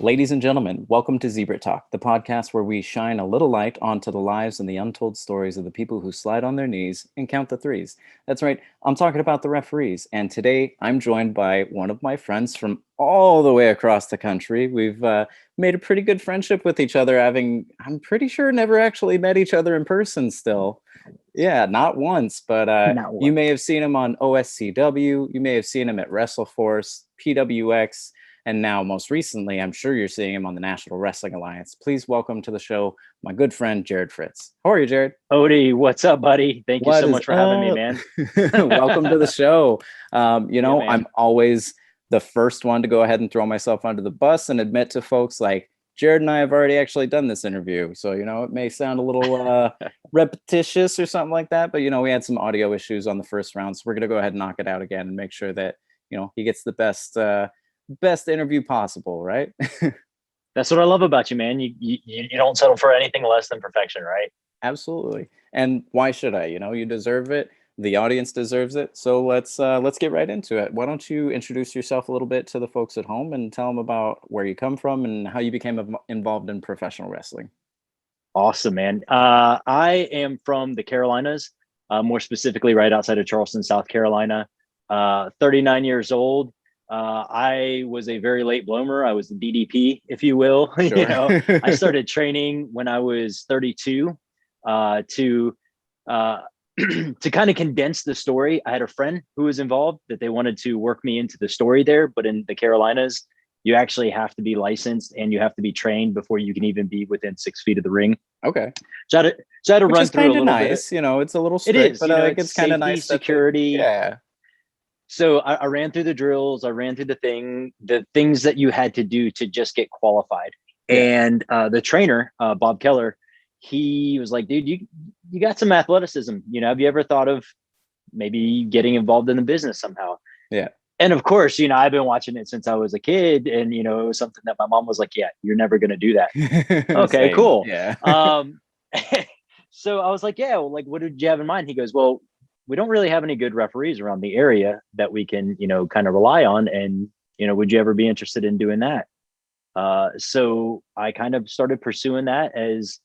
Ladies and gentlemen, welcome to Zebra Talk, the podcast where we shine a little light onto the lives and the untold stories of the people who slide on their knees and count the threes. That's right, I'm talking about the referees. And today I'm joined by one of my friends from all the way across the country. We've made a pretty good friendship with each other, having, I'm pretty sure, never actually met each other in person still. Yeah, not once, but Not you one. may have seen him on OSCW, you may have seen him at WrestleForce, PWX, and now, most recently, I'm sure you're seeing him on the National Wrestling Alliance. Please welcome to the show my good friend, Jarrod Fritz. How are you, Jarrod? Odie, what's up, buddy? Thank you What so is much for having me, up? man. Welcome to the show. Yeah, man. I'm always the first one to go ahead and throw myself under the bus and admit to folks like, Jarrod and I have already actually done this interview. So, it may sound a little repetitious or something like that, but, we had some audio issues on the first round. So we're going to go ahead and knock it out again and make sure that, he gets the best interview possible, right? That's what I love about you, man. You don't settle for anything less than perfection, right? Absolutely. And why should I? You deserve it. The audience deserves it. So let's get right into it. Why don't you introduce yourself a little bit to the folks at home and tell them about where you come from and how you became involved in professional wrestling? Awesome, man. I am from the Carolinas, more specifically right outside of Charleston, South Carolina. 39 years old. I was a very late bloomer. I was the DDP, if you will. Sure. I started training when I was 32 to to kind of condense the story. I had a friend who was involved that they wanted to work me into the story there, but in the Carolinas, you actually have to be licensed and you have to be trained before you can even be within 6 feet of the ring. Okay. So I had to Which run is through a kind of little nice. bit. It's a little It strict, is, but it's it's kind of safety, nice that security. yeah. So I ran through the drills. I ran through the things that you had to do to just get qualified. Yeah. And the trainer, Bob Keller, he was like, dude, you got some athleticism. Have you ever thought of maybe getting involved in the business somehow? Yeah. And of course, I've been watching it since I was a kid, and it was something that my mom was like, yeah, you're never going to do that. Okay, Same. cool. Yeah. So I was like, yeah, well, like, what did you have in mind? He goes, well, we don't really have any good referees around the area that we can, kind of rely on. And, would you ever be interested in doing that? So I kind of started pursuing that as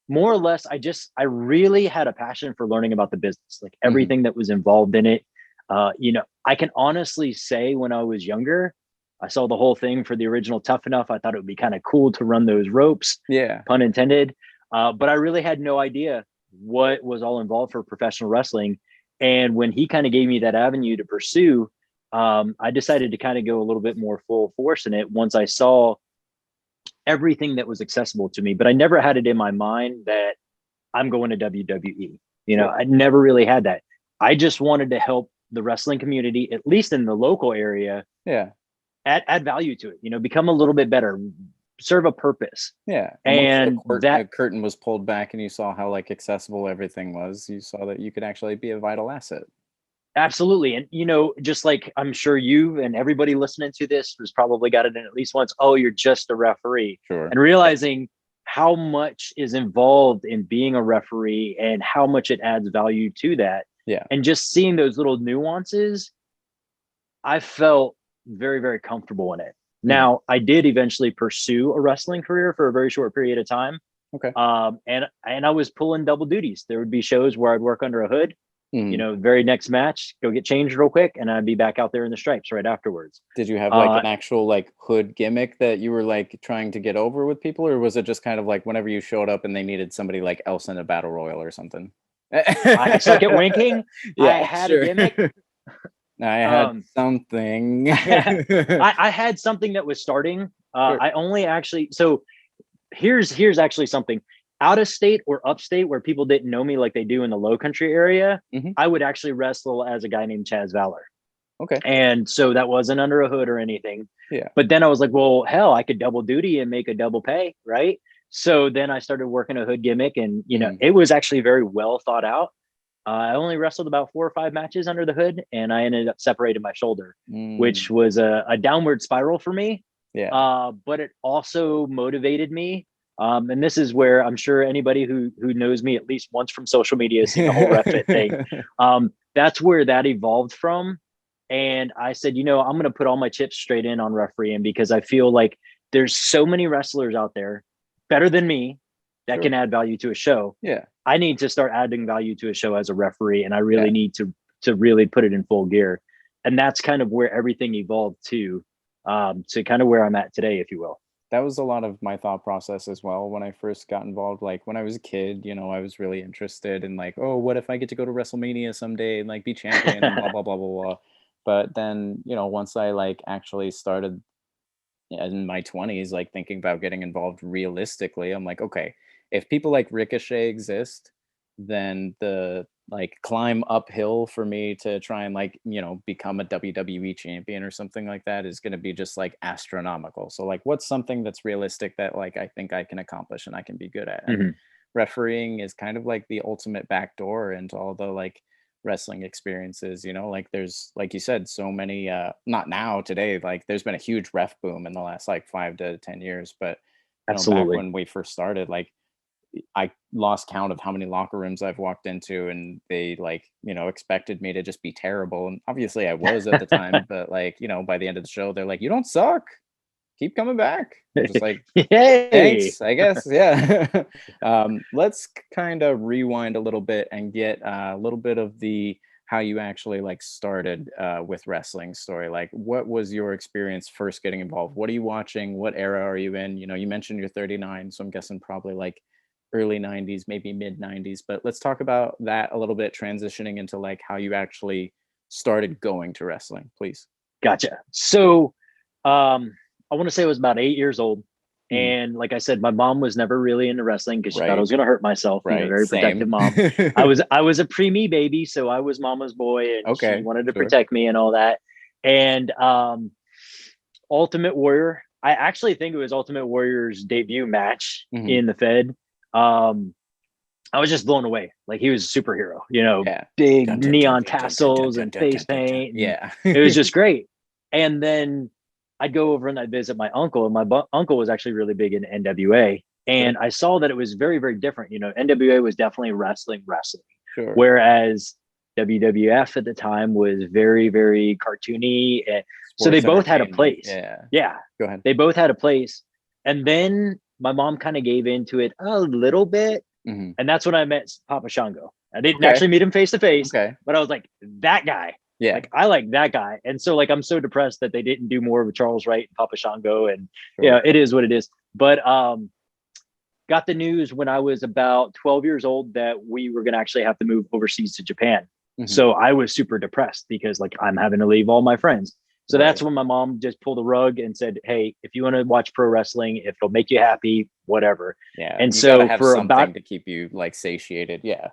more or less, I really had a passion for learning about the business, like everything that was involved in it. I can honestly say when I was younger, I saw the whole thing for the original Tough Enough. I thought it would be kind of cool to run those ropes, Yeah. pun intended. But I really had no idea what was all involved for professional wrestling. And when he kind of gave me that avenue to pursue, I decided to kind of go a little bit more full force in it once I saw everything that was accessible to me. But I never had it in my mind that I'm going to WWE. Sure. I never really had that. I just wanted to help the wrestling community, at least in the local area, Yeah. add value to it, become a little bit better, serve a purpose. Yeah. And once that the curtain was pulled back and you saw how accessible everything was, you saw that you could actually be a vital asset. absolutely. And, just like I'm sure you and everybody listening to this has probably got it in at least once. Oh, you're just a referee. Sure. And realizing how much is involved in being a referee and how much it adds value to that. Yeah. And just seeing those little nuances, I felt very, very comfortable in it. Now, I did eventually pursue a wrestling career for a very short period of time. Okay. And I was pulling double duties. There would be shows where I'd work under a hood, very next match, go get changed real quick, and I'd be back out there in the stripes right afterwards. Did you have an actual hood gimmick that you were trying to get over with people, or was it just kind of whenever you showed up and they needed somebody like else in a battle royal or something? I suck at winking. Yeah, I had sure. a gimmick. I had something. I had something that was starting. Sure. I only actually, so here's actually something. Out of state or upstate where people didn't know me like they do in the low country area, I would actually wrestle as a guy named Chaz Valor. Okay. And so that wasn't under a hood or anything. Yeah. But then I was like, well, hell, I could double duty and make a double pay, right? So then I started working a hood gimmick, and it was actually very well thought out. I only wrestled about 4 or 5 matches under the hood, and I ended up separating my shoulder, which was a downward spiral for me. Yeah. But it also motivated me. And this is where I'm sure anybody who knows me at least once from social media has seen the whole Refit thing. That's where that evolved from. And I said, I'm going to put all my chips straight in on refereeing, because I feel like there's so many wrestlers out there better than me that Sure. can add value to a show. Yeah. I need to start adding value to a show as a referee, and I really need to really put it in full gear. And that's kind of where everything evolved to kind of where I'm at today, if you will. That was a lot of my thought process as well when I first got involved. Like when I was a kid, you know, I was really interested in like, oh, what if I get to go to WrestleMania someday and like be champion and blah blah blah blah blah. But then, you know, once I like actually started in my 20s, like thinking about getting involved realistically, I'm like, okay, if people like Ricochet exist, then the like climb uphill for me to try and like, you know, become a WWE champion or something like that is going to be just like astronomical. So like what's something that's realistic that like I think I can accomplish and I can be good at? And refereeing is kind of like the ultimate backdoor into all the like wrestling experiences, you know, like there's, like you said, so many not now today, like there's been a huge ref boom in the last like 5 to 10 years, but you know, back Absolutely. when we first started, like I lost count of how many locker rooms I've walked into and they like, you know, expected me to just be terrible. And obviously I was at the time, but like, you know, by the end of the show, they're like, you don't suck. Keep coming back. I'm just like, Yay! thanks, I guess. Yeah. Let's kind of rewind a little bit and get a little bit of the how you actually like started with wrestling story. Like, what was your experience first getting involved? What are you watching? What era are you in? You know, you mentioned you're 39, so I'm guessing probably like early 90s, maybe mid 90s. But let's talk about that a little bit, transitioning into like how you actually started going to wrestling, please. Gotcha. So I want to say I was about 8 years old. And like I said, my mom was never really into wrestling because she thought I was going to hurt myself. You know, very protective mom. I was a preemie baby, so I was mama's boy, and she wanted to protect me and all that. And Ultimate Warrior, I actually think it was Ultimate Warrior's debut match in the Fed. I was just blown away. Like he was a superhero, you know, big neon tassels and face paint. Yeah. It was just great. And then I'd go over and I'd visit my uncle, and my uncle was actually really big in NWA. And I saw that it was very, very different. You know, NWA was definitely wrestling, whereas WWF at the time was very, very cartoony. And so they both had a place. Yeah. Go ahead. They both had a place. And then my mom kind of gave into it a little bit. And that's when I met Papa Shango. I didn't actually meet him face to face, but I was like, that guy. Yeah. Like, I like that guy. And so like, I'm so depressed that they didn't do more with Charles Wright and Papa Shango. And yeah, it is what it is. But got the news when I was about 12 years old that we were going to actually have to move overseas to Japan. So I was super depressed because like I'm having to leave all my friends. So that's when my mom just pulled the rug and said, hey, if you want to watch pro wrestling, if it'll make you happy, whatever. Yeah. And so for about to keep you like satiated. Yeah.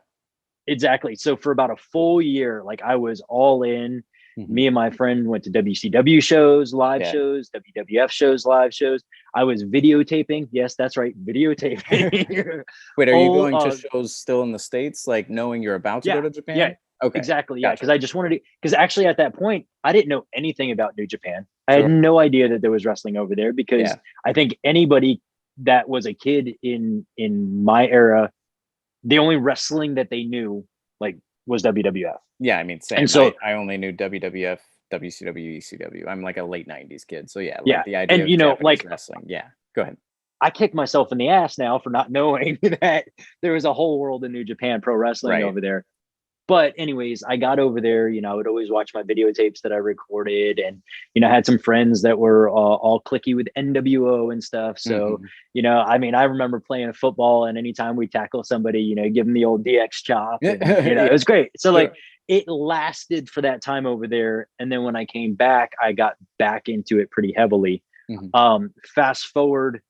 Exactly. So for about a full year, like I was all in. Me and my friend went to WCW shows, live shows, WWF shows, live shows. I was videotaping. Yes, that's right. Videotaping. Wait, are you going to shows still in the States? Like knowing you're about to go to Japan? Yeah. Okay. Exactly. Yeah. Because I just wanted to, because actually at that point, I didn't know anything about New Japan. I had no idea that there was wrestling over there because I think anybody that was a kid in my era, the only wrestling that they knew like was WWF. Yeah, I mean, same. And so I only knew WWF, WCW, ECW. I'm like a late '90s kid, so yeah, like the idea and you know, Japanese like wrestling. Yeah, go ahead. I kick myself in the ass now for not knowing that there was a whole world of New Japan pro wrestling over there. But anyways, I got over there, you know, I would always watch my videotapes that I recorded, and, you know, I had some friends that were all clicky with NWO and stuff. So, you know, I mean, I remember playing football, and anytime we tackle somebody, you know, give them the old DX chop, and, you know, it was great. So like it lasted for that time over there. And then when I came back, I got back into it pretty heavily. Fast forward,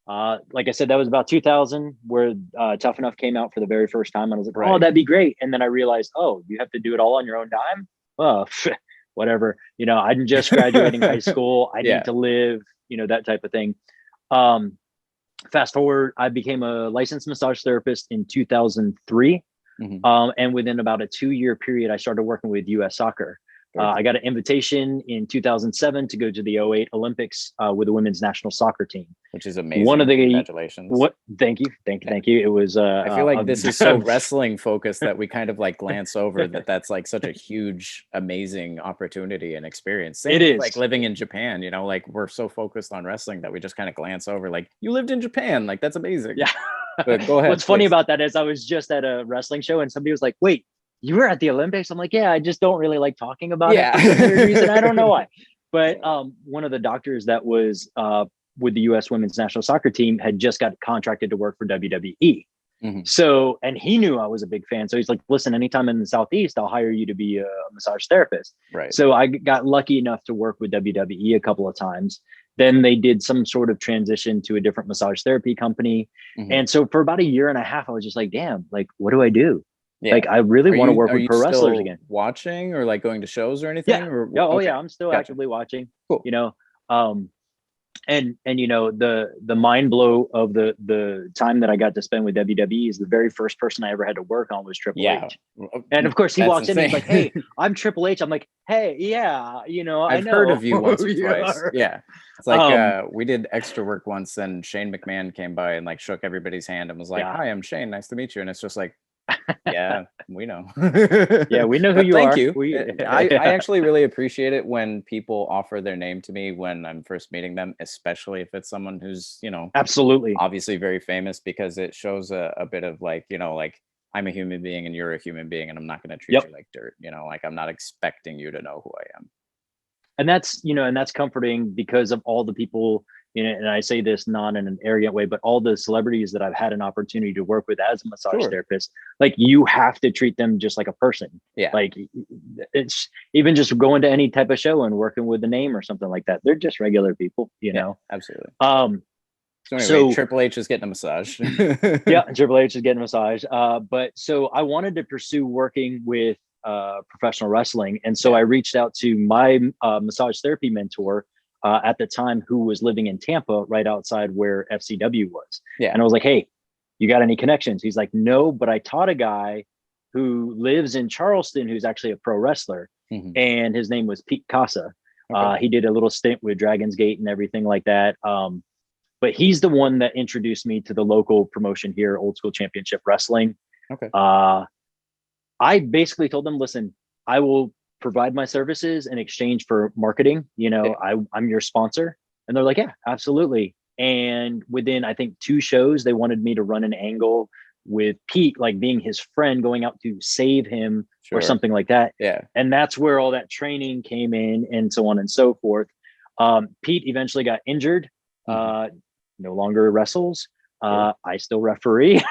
like I said, that was about 2000 where Tough Enough came out for the very first time. And I was like, oh, that'd be great. And then I realized, oh, you have to do it all on your own dime. Well, whatever, you know, I'm just graduating high school. I need to live, you know, that type of thing. Fast forward, I became a licensed massage therapist in 2003. And within about a 2-year period, I started working with US Soccer. I got an invitation in 2007 to go to the '08 Olympics with the women's national soccer team, which is amazing. One of the Congratulations. Thank you. It was. I feel like this is so wrestling focused that we kind of like glance over that's like such a huge, amazing opportunity and experience. Same it is like living in Japan. You know, like we're so focused on wrestling that we just kind of glance over. Like you lived in Japan, like that's amazing. Yeah. But go ahead. What's funny about that is I was just at a wrestling show and somebody was like, "Wait, you were at the Olympics?" I'm like, "Yeah, I just don't really like talking about it for some weird reason. I don't know why." But one of the doctors that was with the U.S. women's national soccer team had just got contracted to work for WWE. So, and he knew I was a big fan. So he's like, "Listen, anytime in the Southeast, I'll hire you to be a massage therapist." Right. So I got lucky enough to work with WWE a couple of times. Then they did some sort of transition to a different massage therapy company. And so for about a year and a half, I was just like, damn, like, what do I do? Yeah. Like, I really want to work with pro wrestlers again. Watching or like going to shows or anything? Yeah. Or, yeah, I'm still actively watching. Cool. You know, and you know, the mind blow of the time that I got to spend with WWE is the very first person I ever had to work on was Triple H. And of course he walks in and he's like, "Hey, I'm Triple H." I'm like, "Hey, yeah, you know, I've heard of you once or twice." Yeah. It's like we did extra work once and Shane McMahon came by and like shook everybody's hand and was like, "Hi, I'm Shane. Nice to meet you." And it's just like, yeah, we know. Yeah, we know who you are. Thank you. I actually really appreciate it when people offer their name to me when I'm first meeting them, especially if it's someone who's, you know, absolutely obviously very famous, because it shows a bit of like, you know, like I'm a human being and you're a human being and I'm not going to treat you like dirt. You know, like I'm not expecting you to know who I am. And that's, you know, and that's comforting because of all the people, you know, and I say this not in an arrogant way, but all the celebrities that I've had an opportunity to work with as a massage therapist, like you have to treat them just like a person. Yeah. Like it's even just going to any type of show and working with a name or something like that. They're just regular people, you know? Absolutely. So anyway, Triple H is getting a massage. Yeah, Triple H is getting a massage. But so I wanted to pursue working with professional wrestling. And so I reached out to my massage therapy mentor at the time, who was living in Tampa, right outside where FCW was. Yeah. And I was like, "Hey, you got any connections?" He's like, "No, but I taught a guy who lives in Charleston who's actually a pro wrestler. And his name was Pete Casa. He did a little stint with Dragon's Gate and everything like that. But he's the one that introduced me to the local promotion here, Old School Championship Wrestling. I basically told them, "Listen, I will provide my services in exchange for marketing. You know, I'm your sponsor." And they're like, "Yeah, absolutely." And within, I think, 2 shows, they wanted me to run an angle with Pete, like being his friend, going out to save him or something like that. Yeah. And that's where all that training came in and so on and so forth. Pete eventually got injured, no longer wrestles. I still referee,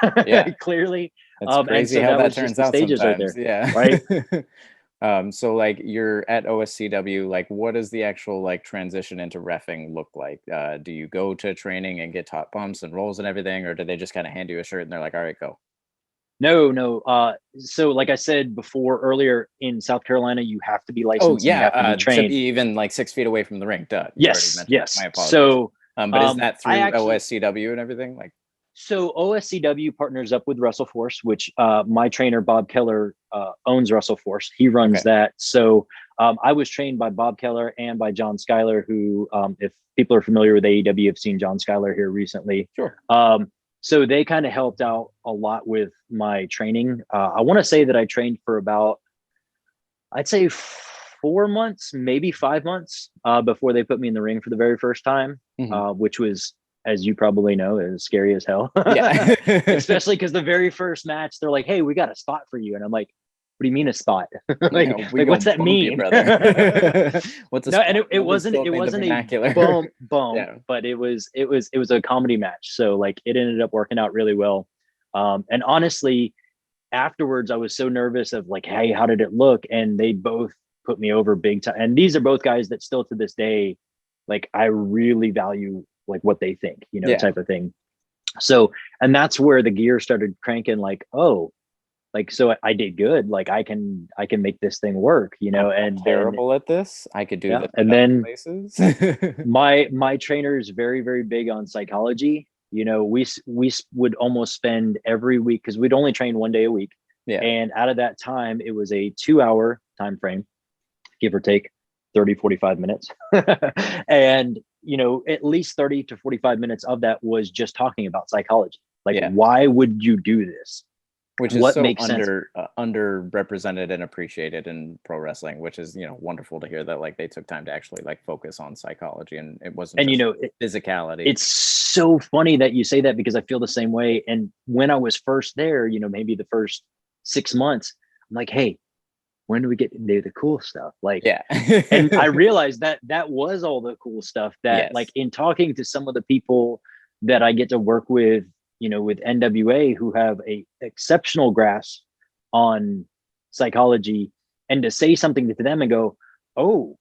clearly. That's crazy so how that turns out sometimes. Right there, yeah. Right. So like you're at OSCW, like what does the actual like transition into reffing look like? Do you go to training and get taught bumps and rolls and everything, or do they just kind of hand you a shirt and they're like, "All right, go"? No. So like I said before earlier, in South Carolina, you have to be licensed. You have to be trained. To be even like 6 feet away from the ring. Duh. Yes. My apologies. So, but is that through OSCW and everything? Like, so OSCW partners up with WrestleForce, which my trainer Bob Keller owns WrestleForce. He runs that. So I was trained by Bob Keller and by John Schuyler, who, if people are familiar with AEW, have seen John Schuyler here recently. Sure. So they kind of helped out a lot with my training. I want to say that I trained for about, I'd say 4 months, maybe 5 months before they put me in the ring for the very first time, which was, as you probably know, is scary as hell. Yeah. Especially because the very first match, they're like, "Hey, we got a spot for you." And I'm like, "What do you mean a spot? like what's that mean?" What's a no, spot? And it wasn't a boom, but it was a comedy match. So like it ended up working out really well. And honestly, afterwards I was so nervous of like, "Hey, how did it look?" And they both put me over big time. And these are both guys that still to this day, like I really value like what they think, you know, type of thing. So, and that's where the gear started cranking, like, oh, like, so I did good. Like I can make this thing work, you know. I'm and terrible at this. I could do this. And then places. my trainer is very, very big on psychology. You know, we would almost spend every week, because we'd only train 1 day a week. Yeah. And out of that time, it was a 2-hour time frame. give or take 30, 45 minutes. And, at least 30 to 45 minutes of that was just talking about psychology. Like, Yeah. why would you do this? Which is What so makes sense? underrepresented and appreciated in pro wrestling, which is, wonderful to hear that like they took time to actually like focus on psychology and it wasn't And, just physicality. it's so funny that you say that because I feel the same way. And when I was first there, maybe the first 6 months, I'm like, hey, when do we get to do the cool stuff? Like, Yeah. and I realized that was all the cool stuff that Yes. like in talking to some of the people that I get to work with, with NWA who have a exceptional grasp on psychology, and to say something to them and go, oh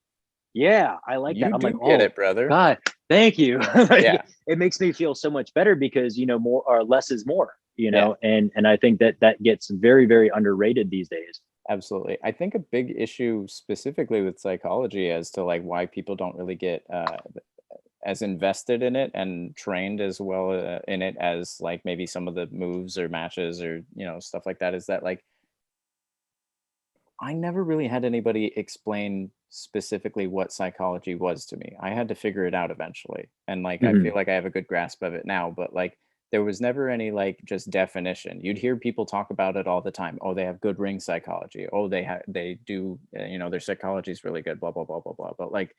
yeah, I like that. You I'm do like, get oh it, brother. God, thank you. Like, Yeah. it makes me feel so much better because more or less is more, Yeah. and I think that gets very, very underrated these days. Absolutely. I think a big issue specifically with psychology as to like why people don't really get as invested in it and trained as well in it as like maybe some of the moves or matches or stuff like that is that like I never really had anybody explain specifically what psychology was to me. I had to figure it out eventually. And like I feel Mhm. like I have a good grasp of it now, but like there was never any like just definition. You'd hear people talk about it all the time. Oh, they have good ring psychology. Oh, they do their psychology is really good, blah blah blah blah blah. But like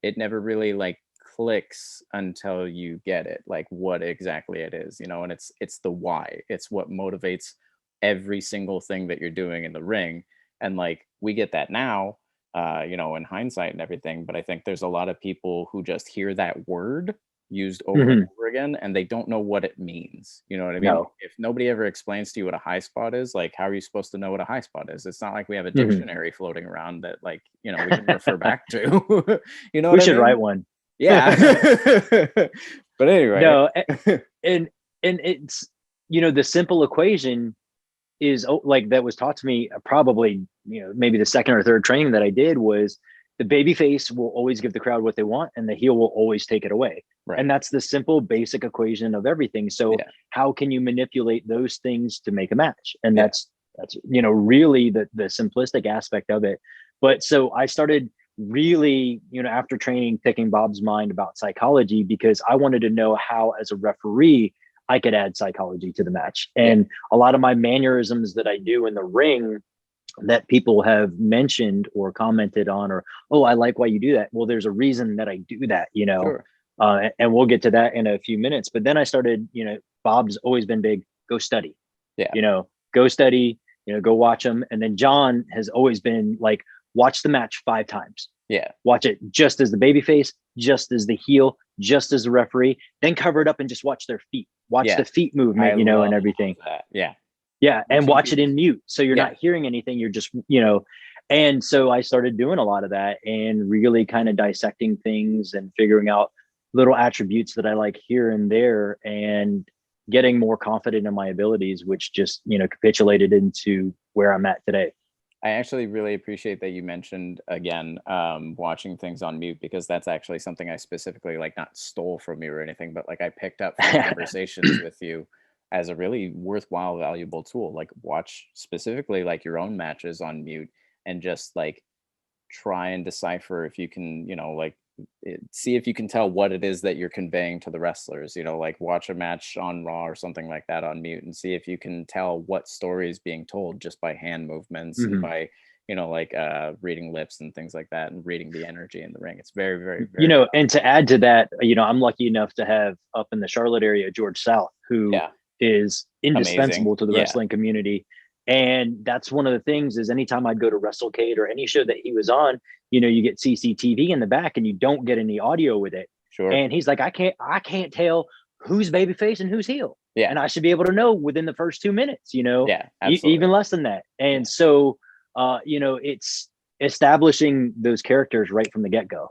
it never really like clicks until you get it, like what exactly it is, and it's the why. It's what motivates every single thing that you're doing in the ring. And like we get that now, in hindsight and everything. But I think there's a lot of people who just hear that word used over and Mhm. over again and they don't know what it means. You know what I mean? No. If nobody ever explains to you what a high spot is, like how are you supposed to know what a high spot is? It's not like we have a Mhm. dictionary floating around that like, we can refer back to. You know We what I should mean? write one. Yeah. But anyway. No, and it's the simple equation is like that was taught to me probably maybe the second or third training that I did was the baby face will always give the crowd what they want and the heel will always take it away. Right. And that's the simple basic equation of everything. So Yeah. how can you manipulate those things to make a match? And Yeah. that's really the simplistic aspect of it. But so I started really, after training, picking Bob's mind about psychology because I wanted to know how, as a referee, I could add psychology to the match. Yeah. And a lot of my mannerisms that I do in the ring that people have mentioned or commented on, or, oh, I like why you do that. Well, there's a reason that I do that, Sure. and we'll get to that in a few minutes. But then I started, Bob's always been big, go study, Yeah. go study, go watch them. And then John has always been like, watch the match 5 times. Yeah. Watch it just as the babyface, just as the heel, just as the referee, then cover it up and just watch their feet. Watch the feet movement, and everything. That. Yeah. Yeah. And Watching watch it people. in mute. So you're Yeah. not hearing anything. You're just, and so I started doing a lot of that and really kind of dissecting things and figuring out little attributes that I like here and there and getting more confident in my abilities, which just, capitulated into where I'm at today. I actually really appreciate that you mentioned again watching things on mute because that's actually something I specifically like not stole from you or anything, but like I picked up from conversations with you as a really worthwhile, valuable tool. Like watch specifically like your own matches on mute and just like try and decipher if you can, like see if you can tell what it is that you're conveying to the wrestlers, like watch a match on Raw or something like that on mute and see if you can tell what story is being told just by hand movements and by, like reading lips and things like that and reading the energy in the ring. It's very, very, very And to add to that, I'm lucky enough to have up in the Charlotte area, George South, who is indispensable amazing to the wrestling community. And that's one of the things is anytime I'd go to WrestleCade or any show that he was on, you get CCTV in the back and you don't get any audio with it. Sure. And he's like, I can't tell who's babyface and who's heel. Yeah. And I should be able to know within the first 2 minutes, Yeah, absolutely. even less than that. And so, it's establishing those characters right from the get-go.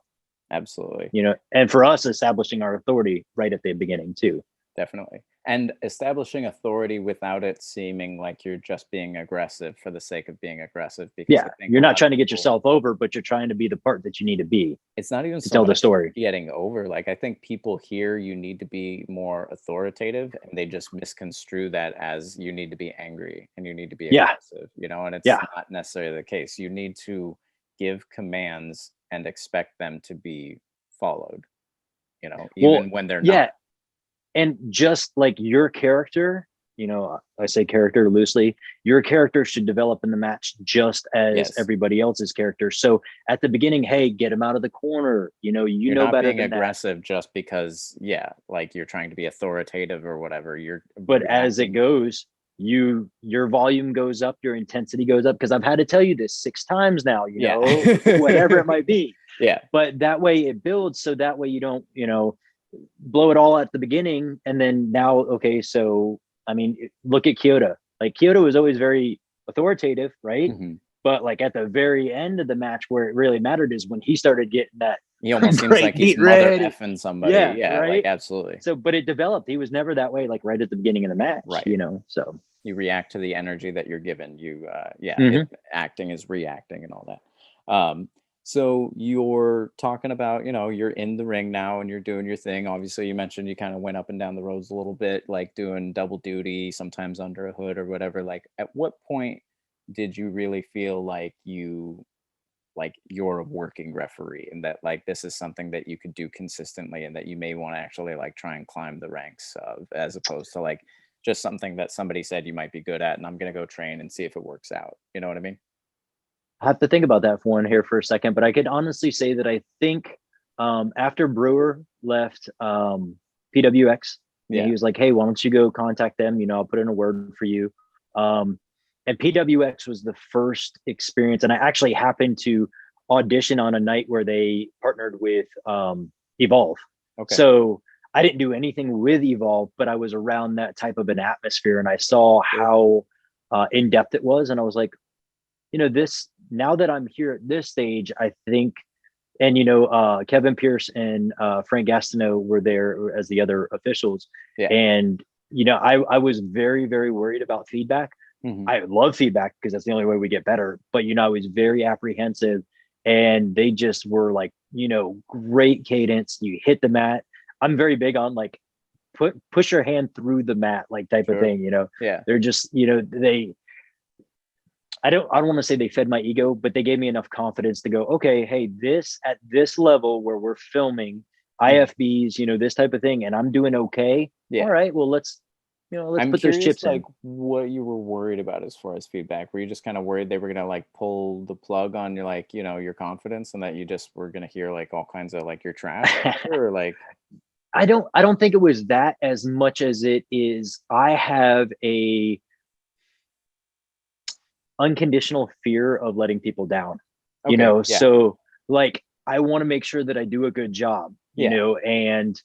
Absolutely. And for us, establishing our authority right at the beginning too. Definitely. And establishing authority without it seeming like you're just being aggressive for the sake of being aggressive. Because yeah, you're not trying to get yourself over, but you're trying to be the part that you need to be. It's not even to tell the story. Getting over. Like I think people hear you need to be more authoritative, and they just misconstrue that as you need to be angry and you need to be aggressive. And it's not necessarily the case. You need to give commands and expect them to be followed, even Well, when they're yeah. not. And just like your character, I say character loosely, your character should develop in the match just as Yes. everybody else's character. So at the beginning, hey, get him out of the corner. You're know not better being than that. aggressive just because, like you're trying to be authoritative or whatever. You're But as it reacting. goes, your volume goes up, your intensity goes up, because I've had to tell you this 6 times now, whatever it might be. Yeah. But that way it builds, so that way you don't, blow it all at the beginning. And then now, okay, so I mean, look at Kyoto. Like Kyoto was always very authoritative, right? Mhm. But like at the very end of the match where it really mattered is when he started getting that. He almost seems like he's mother effing somebody. Yeah, right. like absolutely. So, but it developed. He was never that way, like right at the beginning of the match, Right. So you react to the energy that you're given. You, acting is reacting and all that. So you're talking about, you're in the ring now and you're doing your thing. Obviously, you mentioned you kind of went up and down the roads a little bit, like doing double duty, sometimes under a hood or whatever. Like, at what point did you really feel like you're a working referee and that like this is something that you could do consistently and that you may want to actually like try and climb the ranks of, as opposed to like just something that somebody said you might be good at and I'm going to go train and see if it works out. You know what I mean? I have to think about that for one here for a second, but I could honestly say that I think after Brewer left PWX, he was like, hey, why don't you go contact them? I'll put in a word for you. And PWX was the first experience. And I actually happened to audition on a night where they partnered with Evolve. Okay. So I didn't do anything with Evolve, but I was around that type of an atmosphere and I saw how in depth it was. And I was like, now that I'm here at this stage, I think, and Kevin Pierce and Frank Gastineau were there as the other officials. Yeah. And, I was very, very worried about feedback. Mhm. I love feedback because that's the only way we get better. But, I was very apprehensive and they just were like, great cadence. You hit the mat. I'm very big on like, push your hand through the mat, like type of thing, Yeah. They're just, I don't want to say they fed my ego, but they gave me enough confidence to go, okay, hey, at this level where we're filming IFBs, this type of thing, and I'm doing okay. Yeah. All right, well, let's put those chips like in. what you were worried about as far as feedback. Were you just kind of worried they were gonna like pull the plug on your like your confidence and that you just were gonna hear like all kinds of like your trash or like? I don't think it was that as much as it is I have a unconditional fear of letting people down, so like I want to make sure that I do a good job, and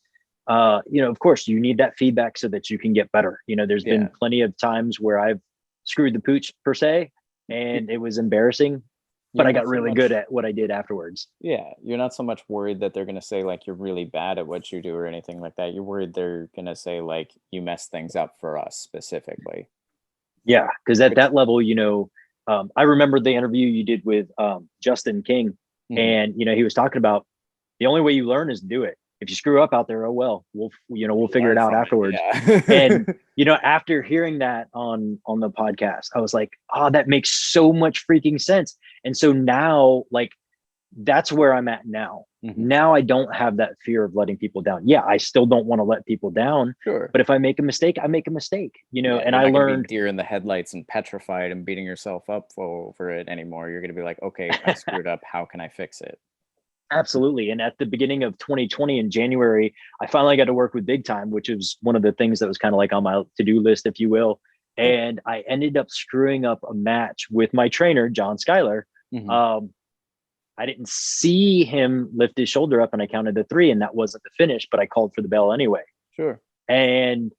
of course you need that feedback so that you can get better. There's been plenty of times where I've screwed the pooch per se and it was embarrassing, but I got really good at what I did afterwards. Yeah, you're not so much worried that they're going to say like you're really bad at what you do or anything like that. You're worried they're going to say like you messed things up for us specifically. Yeah, because at that level, I remember the interview you did with Justin King, and he was talking about the only way you learn is to do it. If you screw up out there, oh well, we'll figure it out afterwards. And after hearing that on the podcast, I was like, oh, that makes so much freaking sense. And so now, like, that's where I'm at now. Now I don't have that fear of letting people down. Yeah, I still don't want to let people down. Sure. But if I make a mistake, I make a mistake, and I learned deer in the headlights and petrified and beating yourself up over it anymore. You're going to be like, okay, I screwed up. How can I fix it? Absolutely. And at the beginning of 2020 in January, I finally got to work with Big Time, which was one of the things that was kind of like on my to-do list, if you will. And I ended up screwing up a match with my trainer, John Schuyler. I didn't see him lift his shoulder up and I counted to 3 and that wasn't the finish, but I called for the bell anyway. Sure. And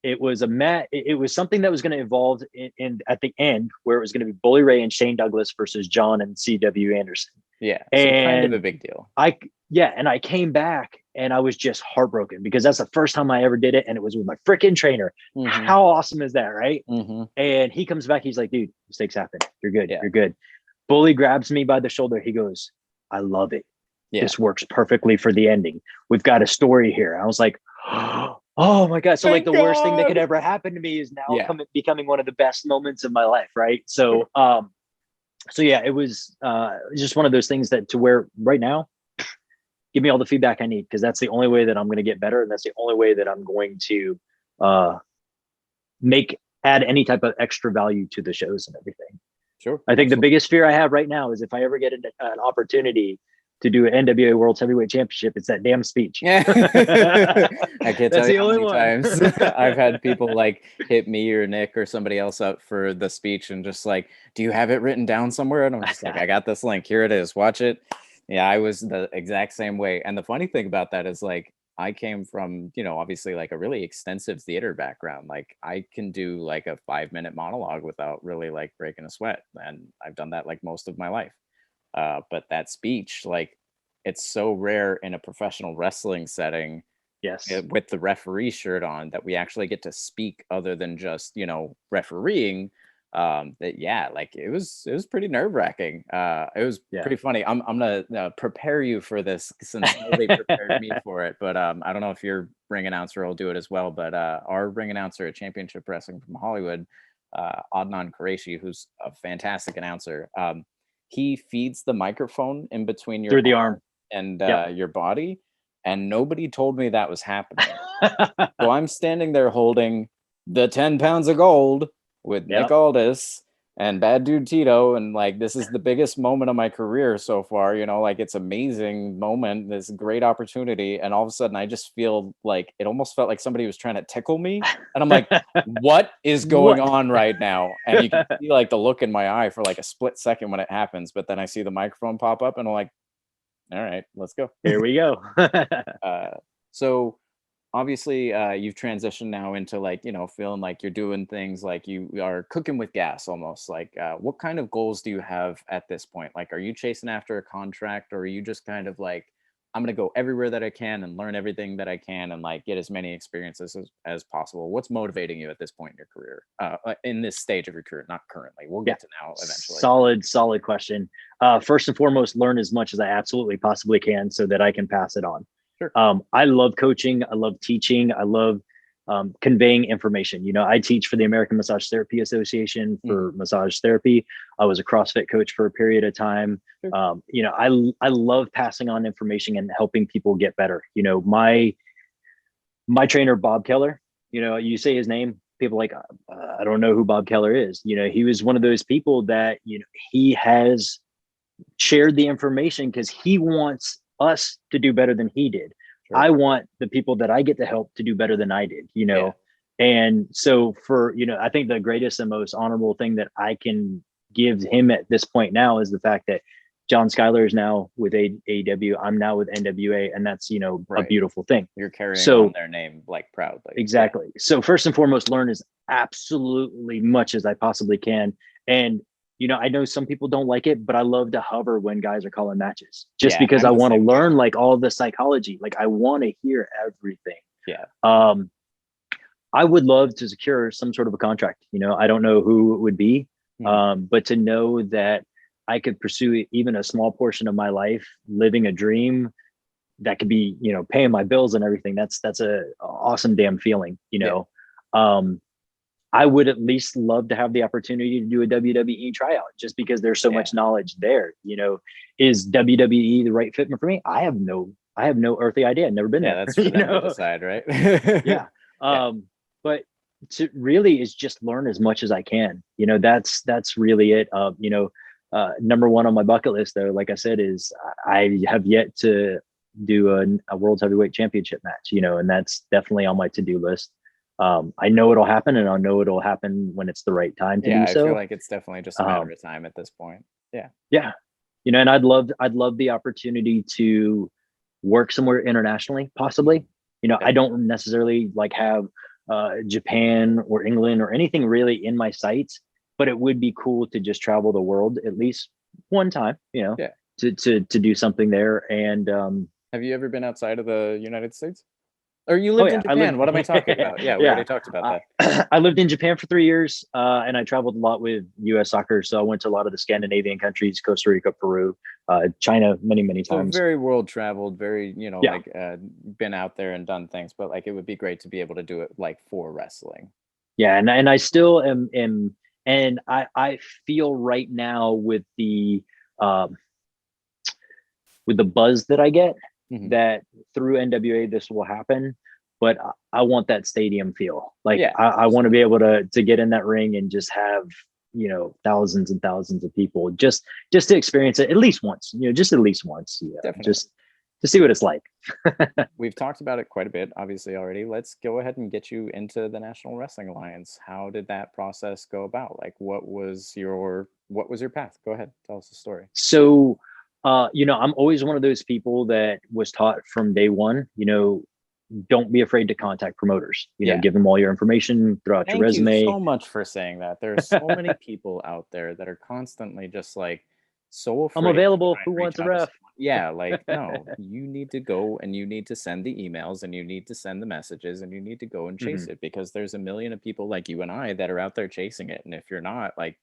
it was it was something that was going to evolve in at the end where it was going to be Bully Ray and Shane Douglas versus John and CW Anderson. Yeah. So kind of a big deal. And I came back and I was just heartbroken because that's the first time I ever did it. And it was with my freaking trainer. How awesome is that? Right. And he comes back. He's like, dude, mistakes happen. You're good. You're good. Bully grabs me by the shoulder. He goes, I love it. This works perfectly for the ending. We've got a story here. I was like, oh my God. So like the worst thing that could ever happen to me is now becoming one of the best moments of my life. Right. So, So yeah, it was just one of those things that to where right now, give me all the feedback I need, because that's the only way that I'm going to get better, and that's the only way that I'm going to uh, make add any type of extra value to the shows and everything. Sure. I think the Absolutely. biggest fear I have right now is if I ever get an opportunity to do an NWA World Heavyweight Championship, it's that damn speech. Yeah. I can't That's tell you the how only many one. times I've had people like hit me or Nick or somebody else up for the speech and just like, do you have it written down somewhere? And I'm just like, I got this link. Here it is. Watch it. Yeah, I was the exact same way. And the funny thing about that is like, I came from, obviously like a really extensive theater background. Like I can do like a 5-minute monologue without really like breaking a sweat. And I've done that like most of my life. But that speech, like, it's so rare in a professional wrestling setting Yes. with the referee shirt on that we actually get to speak other than just refereeing. That yeah, like it was pretty nerve-wracking. It was Yeah. pretty funny. I'm gonna prepare you for this since nobody prepared me for it, but I don't know if your ring announcer will do it as well, but our ring announcer at Championship Wrestling from Hollywood, Adnan Qureshi, who's a fantastic announcer, he feeds the microphone in between your Through the arm arm. and Yep. your body, and nobody told me that was happening. So I'm standing there holding the 10 pounds of gold with Nick Yep. Aldis and Bad Dude Tito. And like, this is the biggest moment of my career so far. Like, it's amazing moment, this great opportunity. And all of a sudden, I just feel like it almost felt like somebody was trying to tickle me. And I'm like, what is going What? on right now? And you can see like the look in my eye for like a split second when it happens. But then I see the microphone pop up and I'm like, all right, let's go. Here we go. So obviously you've transitioned now into like feeling like you're doing things like you are cooking with gas almost. Like what kind of goals do you have at this point? Like, are you chasing after a contract, or are you just kind of like, I'm going to go everywhere that I can and learn everything that I can and like get as many experiences as possible? What's motivating you at this point in your career, in this stage of your career? Not currently, we'll Yeah. get to now eventually. Solid question. First and foremost, learn as much as I absolutely possibly can so that I can pass it on. Sure. I love coaching. I love teaching. I love conveying information. I teach for the American Massage Therapy Association for massage therapy. I was a CrossFit coach for a period of time. Sure. I love passing on information and helping people get better. My trainer, Bob Keller, you say his name, people like, I don't know who Bob Keller is. He was one of those people that, he has shared the information because he wants us to do better than he did. Sure. I want the people that I get to help to do better than I did, Yeah. And so I think the greatest and most honorable thing that I can give him at this point now is the fact that John Schuyler is now with AEW. I'm now with NWA, and that's Right. a beautiful thing. You're carrying on their name like proudly. Exactly. Yeah. So first and foremost, learn as absolutely much as I possibly can. And I know some people don't like it, but I love to hover when guys are calling matches, just because I want to learn like all the psychology. Like I want to hear everything. Yeah. I would love to secure some sort of a contract. I don't know who it would be, but to know that I could pursue even a small portion of my life, living a dream that could be, paying my bills and everything. That's a awesome damn feeling. I would at least love to have the opportunity to do a WWE tryout, just because there's so much knowledge there. Is WWE the right fit for me? I have no earthly idea. I've never been there. That's for them to decide, right? Yeah. But to really is just learn as much as I can. That's really it. Number one on my bucket list, though, like I said, is I have yet to do a World Heavyweight Championship match, and that's definitely on my to-do list. I know it'll happen, and I know it'll happen when it's the right time to do so. I feel like it's definitely just a matter of time at this point. Yeah. And I'd love the opportunity to work somewhere internationally, possibly. I don't necessarily like have Japan or England or anything really in my sights, but it would be cool to just travel the world at least one time, to do something there. And have you ever been outside of the United States? Or you lived in Japan? What am I talking about? Yeah, we already talked about that. I lived in Japan for 3 years, and I traveled a lot with U.S. soccer. So I went to a lot of the Scandinavian countries, Costa Rica, Peru, China, many times. So very world traveled, very, like been out there and done things, but like it would be great to be able to do it like for wrestling. Yeah, and I still am And I feel right now um, with the buzz that I get, that through NWA this will happen, but I want that stadium feel. Like Yeah, I want to be able to get in that ring and just have, thousands and thousands of people just to experience it at least once, just at least once, definitely. just to see what it's like. We've talked about it quite a bit, obviously, already. Let's go ahead and get you into the National Wrestling Alliance. How did that process go about? Like, what was your path? Go ahead, tell us the story. So, I'm always one of those people that was taught from day one, don't be afraid to contact promoters, Yeah. give them all your information, throw out your Thank you resume. so much for saying that. There's so many people out there that are constantly just like so afraid I'm to available. try Who and reach wants a out to ref? someone. Yeah, like no, you need to go and you need to send the emails and you need to send the messages and you need to go and chase it, because there's a million of people like you and I that are out there chasing it. And if you're not, like,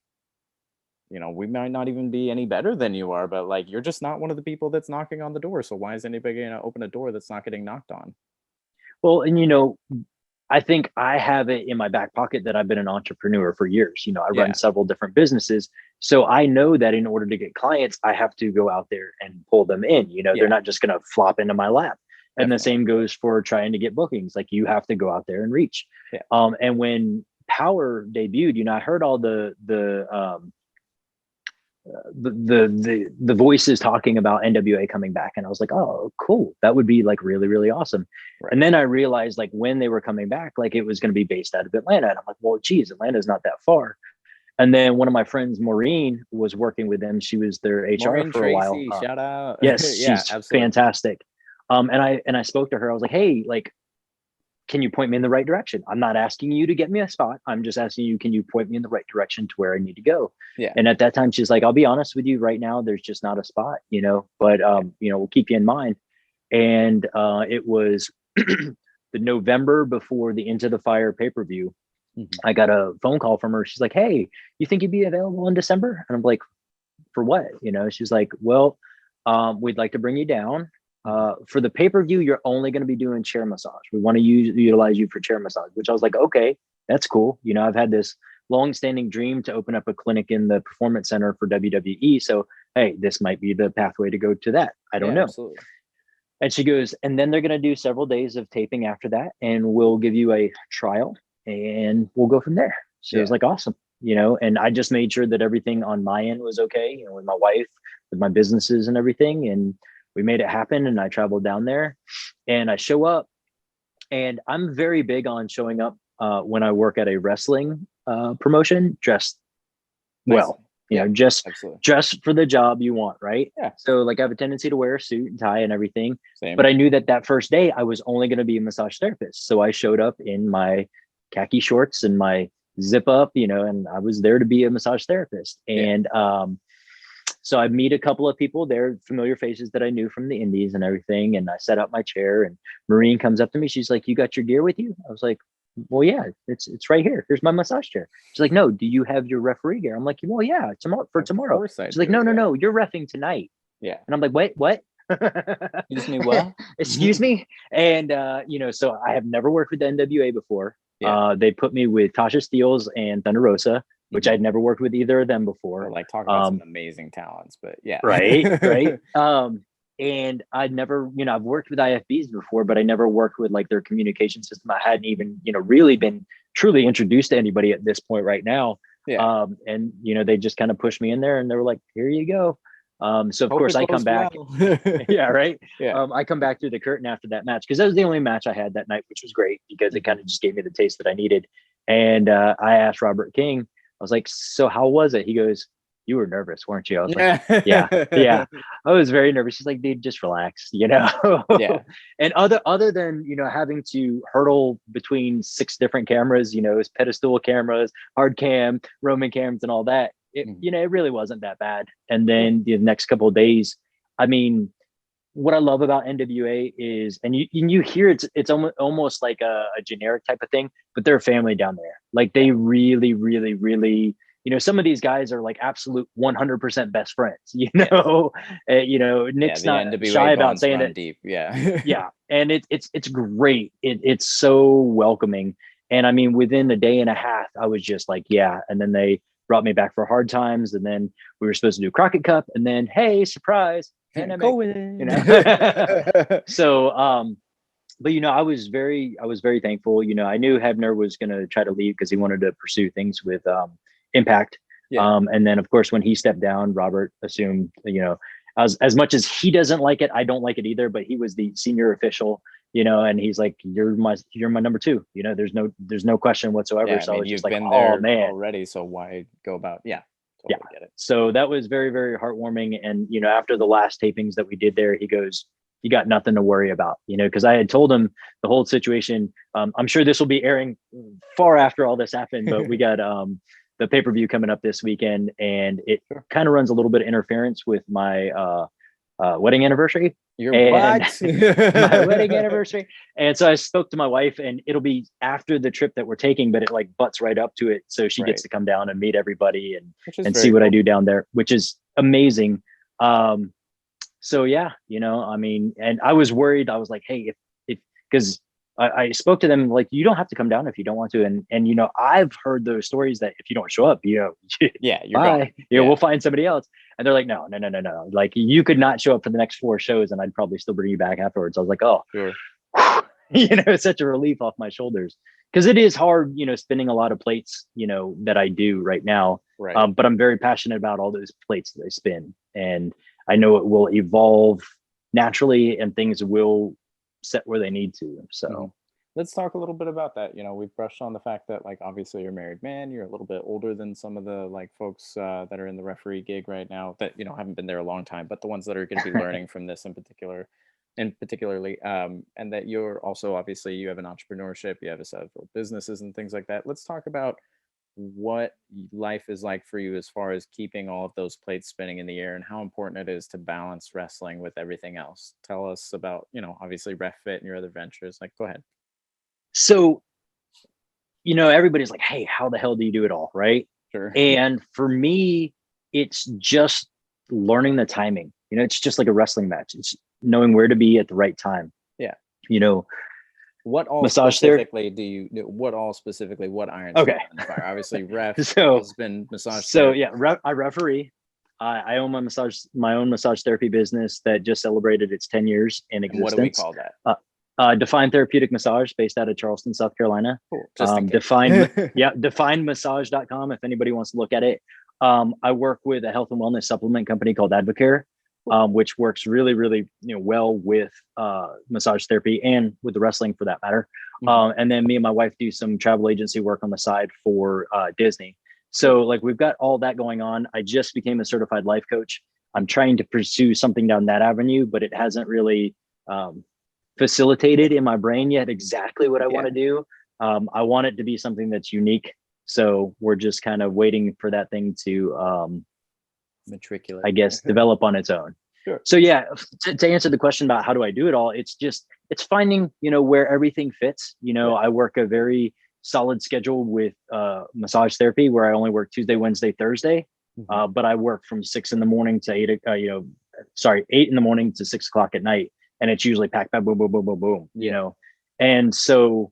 we might not even be any better than you are, but like you're just not one of the people that's knocking on the door. So why is anybody gonna open a door that's not getting knocked on? Well, and I think I have it in my back pocket that I've been an entrepreneur for years. I run several different businesses. So I know that in order to get clients, I have to go out there and pull them in. They're not just going to flop into my lap. And Definitely. the same goes for trying to get bookings. Like you have to go out there and reach. And when Power debuted, I heard all the voices talking about NWA coming back, and I was like, oh, cool, that would be like really, really awesome. Right. And then I realized like when they were coming back, like it was going to be based out of Atlanta, and I'm like, well, geez, Atlanta's not that far. And then one of my friends, Maureen, was working with them. She was their HR Maureen for Tracy, a while. Shout out. Yes, Yeah, she's absolutely. fantastic. And I spoke to her. I was like, hey, like, can you point me in the right direction? I'm not asking you to get me a spot. I'm just asking you, can you point me in the right direction to where I need to go? Yeah. And at that time, she's like, I'll be honest with you right now, there's just not a spot, but, we'll keep you in mind. And it was the November before the Into the Fire pay-per-view. I got a phone call from her. She's like, hey, you think you'd be available in December? And I'm like, for what? She's like, well, we'd like to bring you down. For the pay-per-view, you're only going to be doing chair massage. We want to utilize you for chair massage, which I was like, okay, that's cool. I've had this long-standing dream to open up a clinic in the Performance Center for WWE. So, hey, this might be the pathway to go to that. I don't know. Absolutely. And she goes, and then they're going to do several days of taping after that, and we'll give you a trial and we'll go from there. So it was like, awesome. And I just made sure that everything on my end was okay, with my wife, with my businesses and everything. And we made it happen. And I traveled down there and I show up, and I'm very big on showing up when I work at a wrestling promotion, dressed well, just for the job you want. Right. Yeah. So like I have a tendency to wear a suit and tie and everything. Same. But I knew that first day I was only going to be a massage therapist. So I showed up in my khaki shorts and my zip up, and I was there to be a massage therapist. And so I meet a couple of people there, familiar faces that I knew from the indies and everything. And I set up my chair, and Maureen comes up to me. She's like, you got your gear with you? I was like, well, yeah, it's right here. Here's my massage chair. She's like, no, do you have your referee gear? I'm like, well, yeah, tomorrow. She's like, no, you're reffing tonight. Yeah. And I'm like, wait, what? Excuse me, what? Excuse me? And, so I have never worked with the NWA before. They put me with Tasha Steeles and Thunder Rosa, which I'd never worked with either of them before. Like, talk about some amazing talents, but yeah. Right. And I'd never, I've worked with IFBs before, but I never worked with like their communication system. I hadn't even, really been truly introduced to anybody at this point right now. Yeah. And, they just kind of pushed me in there, and they were like, here you go. So of course I come back. Well. Yeah. Right. Yeah. I come back through the curtain after that match, because that was the only match I had that night, which was great because it kind of just gave me the taste that I needed. And I asked Robert King, I was like, so how was it? He goes, you were nervous, weren't you? I was like, yeah. I was very nervous. He's like, dude, just relax, Yeah. And other than, having to hurdle between 6 different cameras, pedestal cameras, hard cam, Roman cams, and all that, it, it really wasn't that bad. And then the next couple of days, I mean, what I love about NWA is, and you hear it's almost like a generic type of thing, but they're a family down there. Like they really, really, really, some of these guys are like absolute 100% best friends, Nick's not NWA shy about saying it. Deep. Yeah. Yeah. And it's great. It's so welcoming. And I mean, within a day and a half, I was just like, yeah. And then they brought me back for hard times. And then we were supposed to do Crockett Cup, and then, hey, surprise, pandemic, you know. So but I was very thankful. I knew Hebner was going to try to leave because he wanted to pursue things with Impact. Yeah. And then of course when he stepped down, Robert assumed, as much as he doesn't like it, I don't like it either, but he was the senior official, and he's like, you're my number two, there's no question whatsoever. Yeah, So I I mean, was you've just like, been oh there man, already, so why go about? Yeah, totally get it. so that was very, very heartwarming. And after the last tapings that we did there, he goes, you got nothing to worry about, because I had told him the whole situation. I'm sure this will be airing far after all this happened, but we got the pay-per-view coming up this weekend, and it kind of runs a little bit of interference with my wedding anniversary. Your what? My wedding anniversary. And so I spoke to my wife, and it'll be after the trip that we're taking, but it like butts right up to it. So she gets to come down and meet everybody and see what I do down there, which is amazing. So yeah, I mean, and I was worried. I was like, hey, if because I spoke to them like, you don't have to come down if you don't want to. And I've heard those stories that if you don't show up, yeah, you're bye. gone. We'll find somebody else. And they're like, no. Like, you could not show up for the next 4 shows and I'd probably still bring you back afterwards. I was like, oh, sure. It's such a relief off my shoulders, because it is hard, spinning a lot of plates, that I do right now. Right. But I'm very passionate about all those plates that I spin. And I know it will evolve naturally and things will set where they need to. So let's talk a little bit about that. We've brushed on the fact that, like, obviously you're a married man, you're a little bit older than some of the like folks that are in the referee gig right now that haven't been there a long time, but the ones that are going to be learning from this particularly and that you're also, obviously, you have an entrepreneurship, you have several businesses and things like that. Let's talk about what life is like for you as far as keeping all of those plates spinning in the air and how important it is to balance wrestling with everything else. Tell us about, obviously Refit and your other ventures. Like, go ahead. So, everybody's like, hey, how the hell do you do it all? Right. Sure. And for me, it's just learning the timing. It's just like a wrestling match. It's knowing where to be at the right time. Yeah. What all massage specifically what irons okay in the fire? Obviously ref, so husband, massage so therapy. Yeah, I referee. I own my own massage therapy business that just celebrated its 10 years in existence. And what do we call that? Defined Therapeutic Massage, based out of Charleston, South Carolina. Cool. Definedmassage.com if anybody wants to look at it. I work with a health and wellness supplement company called Advocare, which works really, really well with massage therapy and with the wrestling for that matter. And then me and my wife do some travel agency work on the side for Disney. So like we've got all that going on. I just became a certified life coach. I'm trying to pursue something down that avenue, but it hasn't really facilitated in my brain yet exactly what I want to do. I want it to be something that's unique. So we're just kind of waiting for that thing to matriculate, I guess, develop on its own. Sure. So yeah, to answer the question about how do I do it all, it's finding, where everything fits. I work a very solid schedule with massage therapy where I only work Tuesday, Wednesday, Thursday. But I work from 6 in the morning to 8 in the morning to 6 o'clock at night. And it's usually packed by boom, boom, boom, boom, boom, And so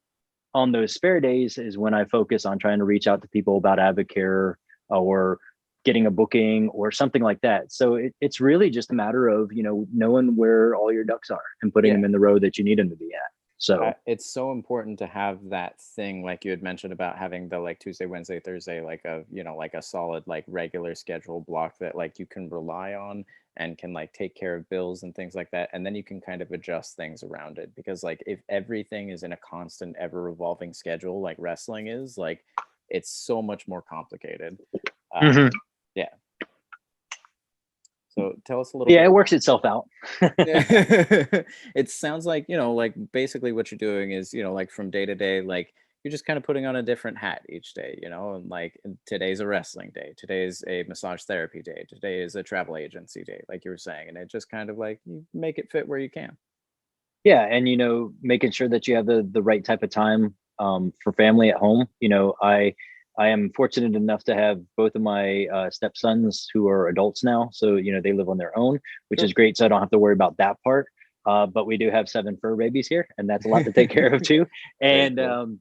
on those spare days is when I focus on trying to reach out to people about Advocare or getting a booking or something like that. So it's really just a matter of, knowing where all your ducks are and putting them in the row that you need them to be at. So it's so important to have that thing, like you had mentioned about having the like Tuesday, Wednesday, Thursday, like a solid, like regular schedule block that like you can rely on and can like take care of bills and things like that. And then you can kind of adjust things around it, because like if everything is in a constant, ever revolving schedule, like wrestling is, like, it's so much more complicated. Yeah. So tell us a little bit. It works itself out. It sounds like, like basically what you're doing is, like from day to day, like you're just kind of putting on a different hat each day, and like today's a wrestling day, today's a massage therapy day, today is a travel agency day, like you were saying, and it just kind of like you make it fit where you can. Yeah. And, making sure that you have the right type of time for family at home. I am fortunate enough to have both of my stepsons who are adults now. So, they live on their own, which is great. So I don't have to worry about that part. But we do have 7 fur babies here, and that's a lot to take care of too. And,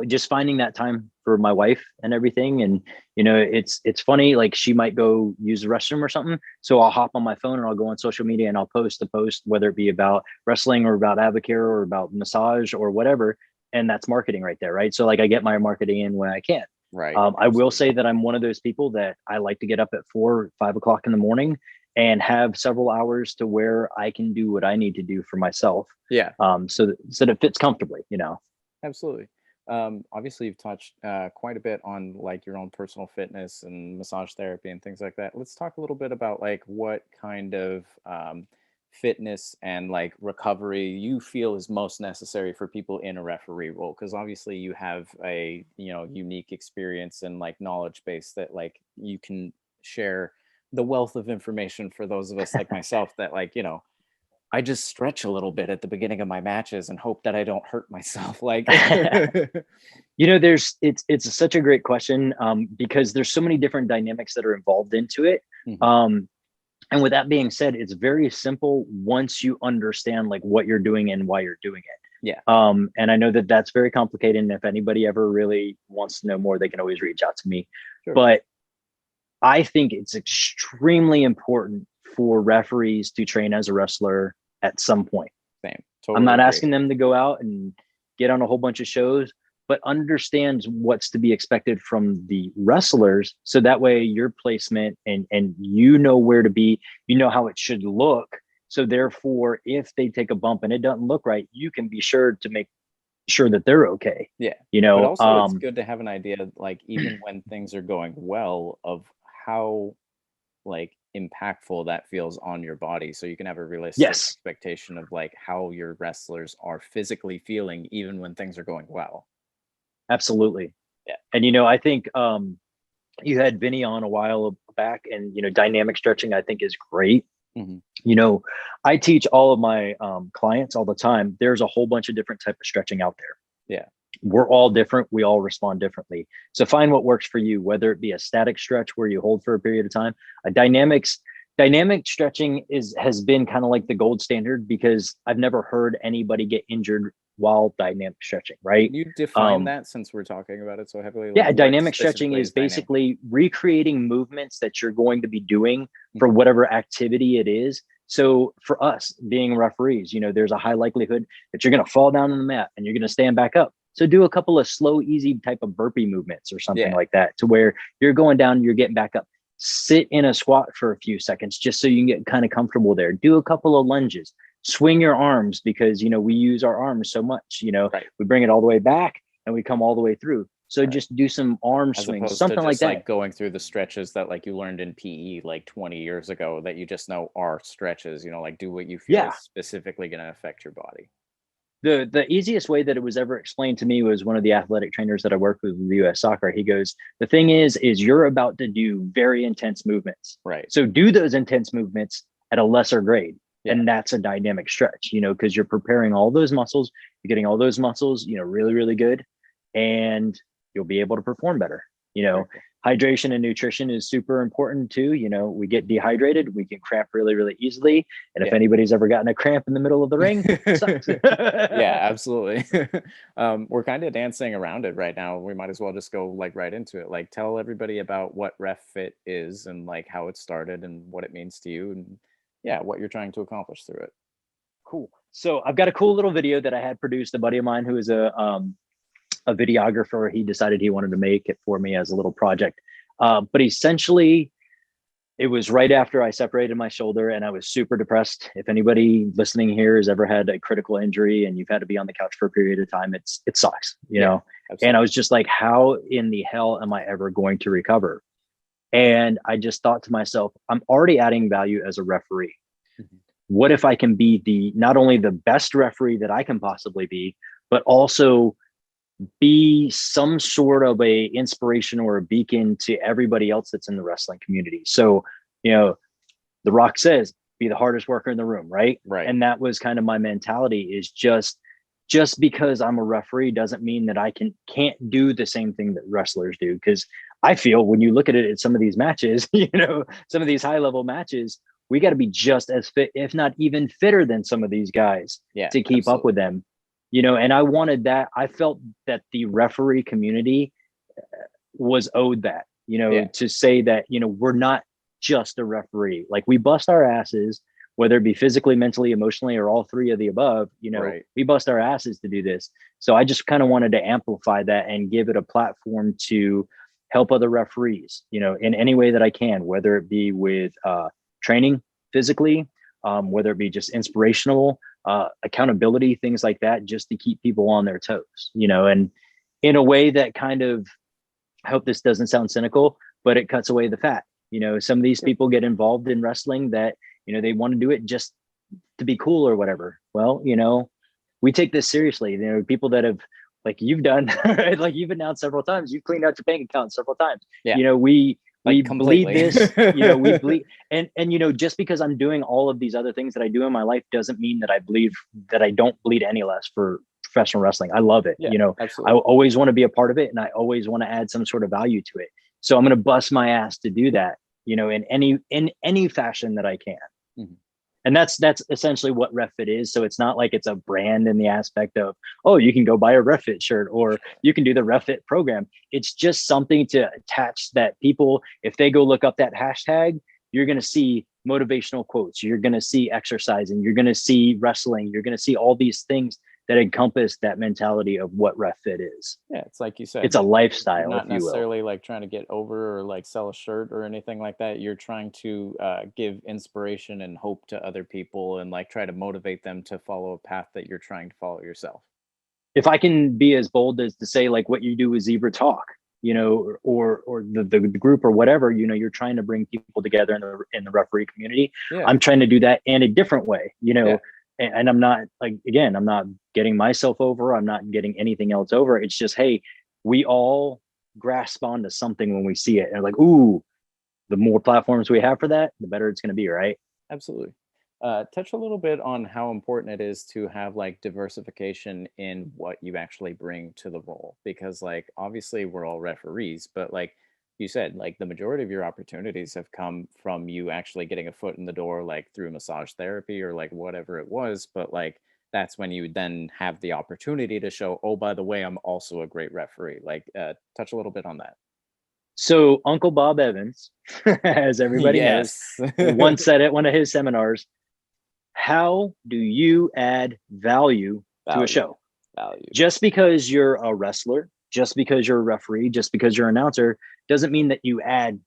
just finding that time for my wife and everything. And, it's funny, like she might go use the restroom or something. So I'll hop on my phone and I'll go on social media and I'll post a post, whether it be about wrestling or about Advocare or about massage or whatever. And that's marketing right there. Right. So like I get my marketing in when I can. Right. I will say that I'm one of those people that I like to get up at 4, 5 o'clock in the morning and have several hours to where I can do what I need to do for myself. Yeah. So that it fits comfortably, Absolutely. Obviously you've touched quite a bit on like your own personal fitness and massage therapy and things like that. Let's talk a little bit about like what kind of fitness and like recovery you feel is most necessary for people in a referee role, because obviously you have a unique experience and like knowledge base that like you can share the wealth of information for those of us like myself that like I just stretch a little bit at the beginning of my matches and hope that I don't hurt myself. Like, it's such a great question, because there's so many different dynamics that are involved into it. Mhm. And with that being said, it's very simple once you understand like what you're doing and why you're doing it. Yeah. And I know that that's very complicated. And if anybody ever really wants to know more, they can always reach out to me. Sure. But I think it's extremely important for referees to train as a wrestler at some point. Same. Totally I'm not agree. asking them to go out and get on a whole bunch of shows, but understands what's to be expected from the wrestlers. So that way your placement and where to be, how it should look. So therefore, if they take a bump and it doesn't look right, you can be sure to make sure that they're okay. Yeah. But also it's good to have an idea, like even when things are going well, of how like impactful that feels on your body, so you can have a realistic expectation of like how your wrestlers are physically feeling even when things are going well. Absolutely. Yeah. And I think you had Vinny on a while back, and dynamic stretching I think is great. Mm-hmm. I teach all of my clients all the time. There's a whole bunch of different type of stretching out there. Yeah. We're all different. We all respond differently. So find what works for you, whether it be a static stretch where you hold for a period of time. A dynamic stretching has been kind of like the gold standard, because I've never heard anybody get injured while dynamic stretching, right? Can you define that, since we're talking about it so heavily? Yeah, dynamic stretching is basically recreating movements that you're going to be doing for whatever activity it is. So for us being referees, there's a high likelihood that you're going to fall down on the mat and you're going to stand back up. So do a couple of slow, easy type of burpee movements or something like that, to where you're going down, you're getting back up. Sit in a squat for a few seconds just so you can get kind of comfortable there. Do a couple of lunges. Swing your arms, because we use our arms so much. We bring it all the way back and we come all the way through. So just do some arm swings, something like that. Like going through the stretches that like you learned in PE like 20 years ago that you just know are stretches. Like do what you feel is specifically going to affect your body. The easiest way that it was ever explained to me was one of the athletic trainers that I work with the US Soccer. He goes, the thing is you're about to do very intense movements. Right. So do those intense movements at a lesser grade. Yeah. And that's a dynamic stretch, because you're preparing all those muscles, you're getting all those muscles, really, really good. And you'll be able to perform better. Hydration and nutrition is super important too. We get dehydrated, we can cramp really, really easily. And if anybody's ever gotten a cramp in the middle of the ring, it sucks. Yeah, absolutely. We're kind of dancing around it right now. We might as well just go like right into it. Like tell everybody about what Refit is and like how it started and what it means to you, and what you're trying to accomplish through it. Cool. So I've got a cool little video that I had produced. A buddy of mine who is a videographer, he decided he wanted to make it for me as a little project. But essentially, it was right after I separated my shoulder and I was super depressed. If anybody listening here has ever had a critical injury and you've had to be on the couch for a period of time, it sucks, know? Absolutely. And I was just like, how in the hell am I ever going to recover? And I just thought to myself, I'm already adding value as a referee. Mm-hmm. What if I can be not only the best referee that I can possibly be, but also be some sort of a inspiration or a beacon to everybody else that's in the wrestling community. So, The Rock says, be the hardest worker in the room, right? Right. And that was kind of my mentality, is just because I'm a referee doesn't mean that I can't do the same thing that wrestlers do. Because I feel when you look at it at some of these matches, some of these high level matches, we got to be just as fit, if not even fitter than some of these guys to keep up with them. And I wanted that. I felt that the referee community was owed that, Yeah. to say that, we're not just a referee. Like, we bust our asses, whether it be physically, mentally, emotionally, or all three of the above, Right. we bust our asses to do this. So I just kind of wanted to amplify that and give it a platform to help other referees, in any way that I can, whether it be with training physically, whether it be just inspirational, accountability, things like that, just to keep people on their toes, and in a way that kind of, I hope this doesn't sound cynical, but it cuts away the fat. Some of these people get involved in wrestling that, they want to do it just to be cool or whatever. Well, we take this seriously. There are people that have, like you've done, right? Like you've announced several times, you've cleaned out your bank account several times. Yeah. We bleed completely. this, we bleed. And, just because I'm doing all of these other things that I do in my life doesn't mean that I don't bleed any less for professional wrestling. I love it. Yeah, I absolutely. always want to be a part of it, and I always want to add some sort of value to it. So I'm going to bust my ass to do that, in any fashion that I can. Mm-hmm. And that's essentially what Refit is. So it's not like it's a brand in the aspect of, oh, you can go buy a Refit shirt or you can do the Refit program. It's just something to attach that people, if they go look up that hashtag, you're going to see motivational quotes. You're going to see exercising. You're going to see wrestling. You're going to see all these things that encompass that mentality of what Refit is. Yeah, it's like you said, it's a lifestyle, you're not if you will. necessarily like trying to get over or like sell a shirt or anything like that. You're trying to give inspiration and hope to other people and like try to motivate them to follow a path that you're trying to follow yourself. If I can be as bold as to say, like, what you do with Zebra Talk, or the group or whatever, you're trying to bring people together in the referee community. Yeah. I'm trying to do that in a different way, Yeah. and I'm not, like, again, I'm not getting myself over. I'm not getting anything else over. It's just, hey, we all grasp onto something when we see it, and like, ooh, the more platforms we have for that, the better it's going to be, right? Absolutely. Touch a little bit on how important it is to have like diversification in what you actually bring to the role, because like obviously we're all referees, but like you said, like the majority of your opportunities have come from you actually getting a foot in the door, like through massage therapy or like whatever it was. But like that's when you then have the opportunity to show, oh, by the way, I'm also a great referee. Like touch a little bit on that. So Uncle Bob Evans, as everybody knows, Yes. once said at one of his seminars, how do you add value to a show? Value. Just because you're a wrestler, just because you're a referee, just because you're an announcer, doesn't mean that you add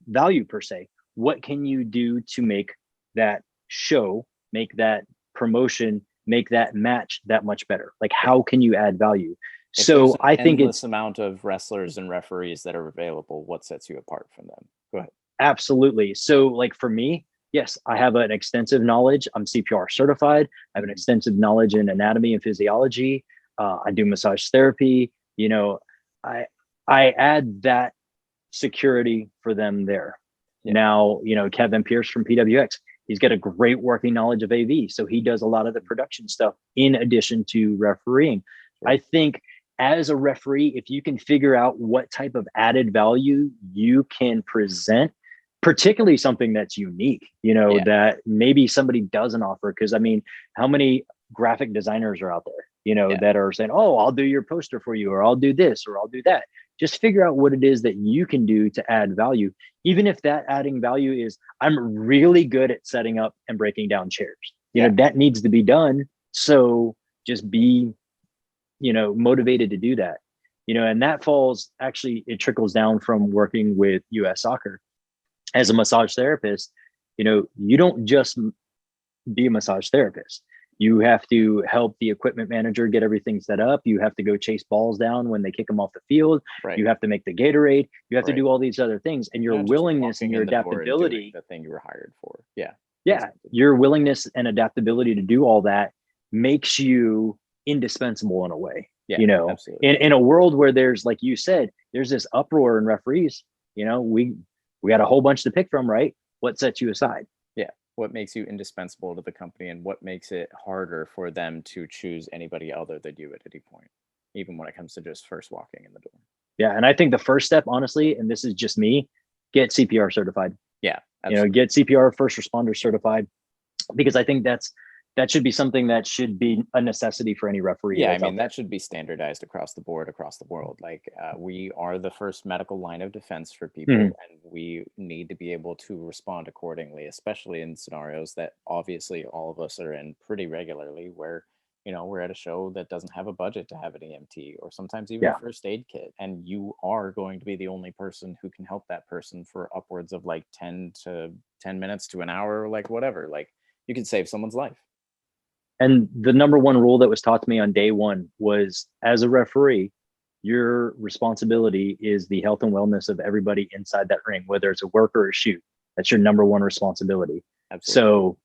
value per se. What can you do to make that show, make that promotion, make that match that much better? Like, how can you add value? If So I think endless it's amount of wrestlers and referees that are available, what sets you apart from them? Go ahead. absolutely. So, like, for me, yes, I have an extensive knowledge. I'm CPR certified. I have an extensive knowledge in anatomy and physiology. I do massage therapy. I add that security for them there. Yeah. Now, Kevin Pierce from PWX, he's got a great working knowledge of AV. So he does a lot of the production stuff in addition to refereeing. Sure. I think as a referee, if you can figure out what type of added value you can present, particularly something that's unique, Yeah. that maybe somebody doesn't offer. Because I mean, how many graphic designers are out there, that are saying, oh, I'll do your poster for you, or I'll do this, or I'll do that. Just figure out what it is that you can do to add value. Even if that adding value is, I'm really good at setting up and breaking down chairs. That needs to be done. So just be, motivated to do that. And that falls, actually, it trickles down from working with US Soccer as a massage therapist. You don't just be a massage therapist. You have to help the equipment manager get everything set up. You have to go chase balls down when they kick them off the field. Right. You have to make the Gatorade. You have to do all these other things. And your willingness and your adaptability, the thing you were hired for. Yeah. Your willingness and adaptability to do all that makes you indispensable in a way. Absolutely. In a world where there's, like you said, there's this uproar in referees. We got a whole bunch to pick from, right? What sets you aside? What makes you indispensable to the company, and what makes it harder for them to choose anybody other than you at any point, even when it comes to just first walking in the door. Yeah. And I think the first step, honestly, and this is just me, get CPR certified. Yeah. Absolutely. Get CPR first responder certified, because I think that's that should be something that should be a necessity for any referee. Yeah, I mean, that should be standardized across the board, across the world. Like, we are the first medical line of defense for people, and we need to be able to respond accordingly, especially in scenarios that obviously all of us are in pretty regularly, where, you know, we're at a show that doesn't have a budget to have an EMT or sometimes even a first aid kit, and you are going to be the only person who can help that person for upwards of like 10 minutes to an hour, or like whatever. Like, you can save someone's life. And the number one rule that was taught to me on day one was, as a referee, your responsibility is the health and wellness of everybody inside that ring, whether it's a work or a shoot. That's your number one responsibility. Absolutely. So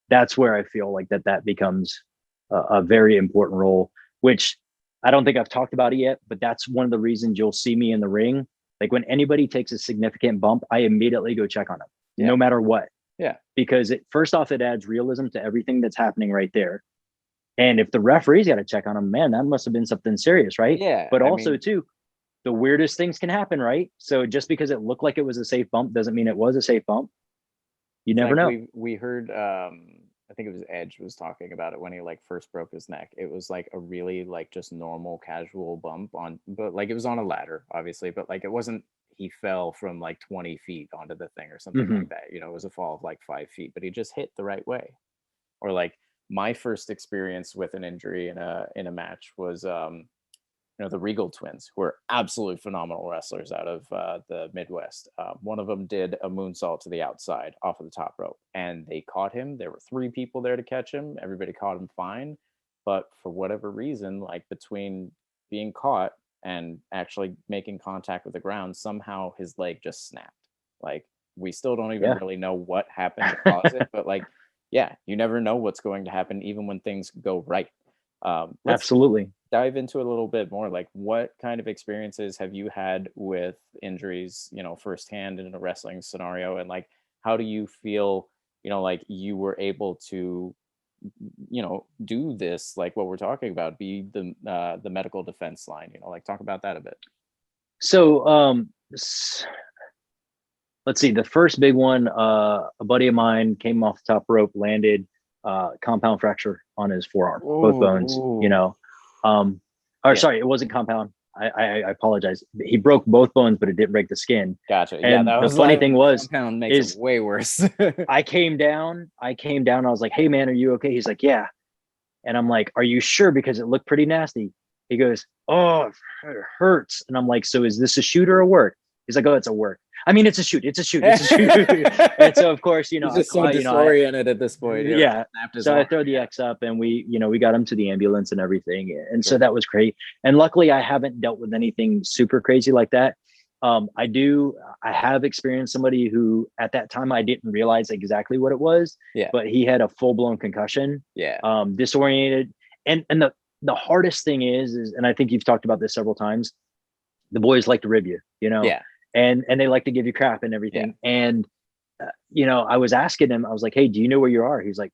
that's where I feel like that becomes a very important role, which I don't think I've talked about it yet, but that's one of the reasons you'll see me in the ring. Like, when anybody takes a significant bump, I immediately go check on them, no matter what. Yeah. Because first off, it adds realism to everything that's happening right there. And if the referee's got to check on them, man, that must have been something serious, right? Yeah. But also, too, the weirdest things can happen, right? So just because it looked like it was a safe bump doesn't mean it was a safe bump. You never know. We heard, I think it was Edge was talking about it when he like first broke his neck. It was like a really like just normal casual bump but like it was on a ladder, obviously, but like it wasn't, he fell from like 20 feet onto the thing or something like that. You know, it was a fall of like 5 feet, but he just hit the right way. Or like my first experience with an injury in a match was, you know, the Regal twins, who are absolutely phenomenal wrestlers out of the Midwest. One of them did a moonsault to the outside off of the top rope, and they caught him. There were 3 people there to catch him. Everybody caught him fine. But for whatever reason, like between being caught and actually making contact with the ground, somehow his leg just snapped. Like, we still don't even really know what happened to cause it, but like, yeah, you never know what's going to happen, even when things go right. Absolutely. Dive into it a little bit more. Like, what kind of experiences have you had with injuries, you know, firsthand in a wrestling scenario? And like, how do you feel, you know, like you were able to, you know, do this, like what we're talking about, be the medical defense line, you know, like talk about that a bit. So let's see, the first big one, a buddy of mine came off the top rope, landed compound fracture on his forearm. Ooh. Both bones, you know. Sorry, it wasn't compound. I apologize. He broke both bones, but it didn't break the skin. Gotcha. And yeah, that the was funny like, thing was, compound makes it way worse. I came down. I was like, "Hey, man, are you okay?" He's like, "Yeah." And I'm like, "Are you sure?" Because it looked pretty nasty. He goes, "Oh, it hurts." And I'm like, "So is this a shoot or a work?" He's like, "Oh, it's a work. I mean, it's a shoot. It's a shoot. It's a shoot." And so, of course, you know, he's just so disoriented at this point. Yeah. So I throw the X up, and we got him to the ambulance and everything. And so that was great. And luckily, I haven't dealt with anything super crazy like that. I have experienced somebody who at that time I didn't realize exactly what it was. Yeah. But he had a full-blown concussion. Yeah. Disoriented. And the hardest thing is, and I think you've talked about this several times, the boys like to rib you, you know. Yeah. And they like to give you crap and everything. Yeah. And, you know, I was asking him, I was like, "Hey, do you know where you are?" He's like,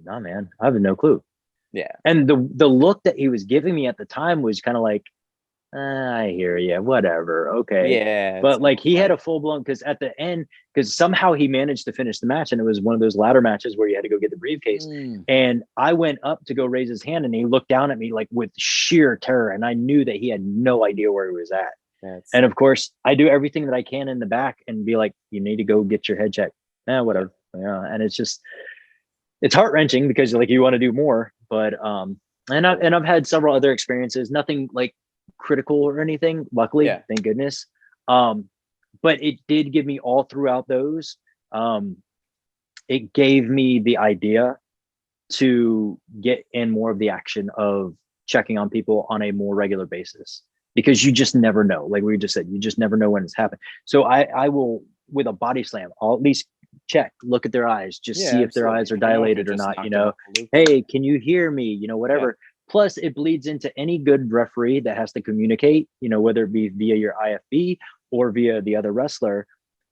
"No, man, I have no clue." Yeah. And the look that he was giving me at the time was kind of like, "I hear you, whatever. Okay." Yeah. But like he had a full blown, because at the end, because somehow he managed to finish the match. And it was one of those ladder matches where you had to go get the briefcase. And I went up to go raise his hand, and he looked down at me like with sheer terror. And I knew that he had no idea where he was at. And of course, I do everything that I can in the back and be like, "You need to go get your head checked." Whatever. Yeah. And it's heart wrenching because like you want to do more, but and I've had several other experiences, nothing like critical or anything, luckily, thank goodness. But it did give me all throughout those. It gave me the idea to get in more of the action of checking on people on a more regular basis. Because you just never know. Like we just said, you just never know when it's happened. So I will, with a body slam, I'll at least check, look at their eyes, just see if their eyes are dilated or not, you know. "Hey, can you hear me?" You know, whatever. Yeah. Plus, it bleeds into any good referee that has to communicate, you know, whether it be via your IFB or via the other wrestler.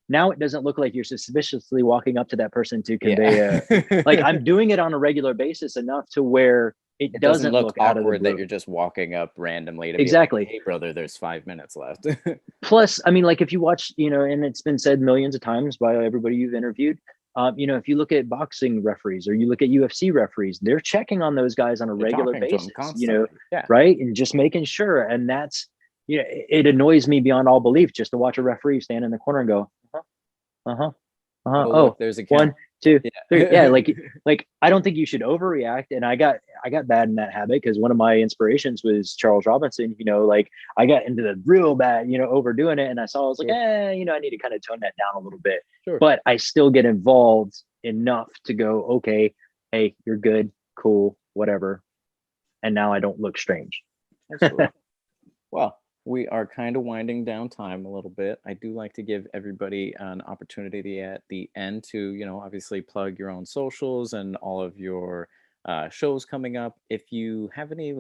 Now it doesn't look like you're suspiciously walking up to that person to convey like I'm doing it on a regular basis enough to where it doesn't look awkward that you're just walking up randomly to exactly. Be like, "Hey, brother, there's 5 minutes left." Plus, I mean, like if you watch, you know, and it's been said millions of times by everybody you've interviewed, If you look at boxing referees or you look at UFC referees, they're checking on those guys on a They're regular talking to 'em basis, constantly. Yeah. right? And just making sure. And that's, it annoys me beyond all belief just to watch a referee stand in the corner and go, uh-huh, Oh, oh, look, there's a count. 1, 2, 3. Yeah, Yeah. like I don't think you should overreact. And I got bad in that habit because one of my inspirations was Charles Robinson. Like I got into the real bad, overdoing it, and I was like, Sure. I need to kind of tone that down a little bit. Sure. But I still get involved enough to go, okay, hey, you're good, cool, whatever. And now I don't look strange. Absolutely. Well, we are kind of winding down time a little bit. I do like to give everybody an opportunity at the end to, obviously plug your own socials and all of your shows coming up. If you have any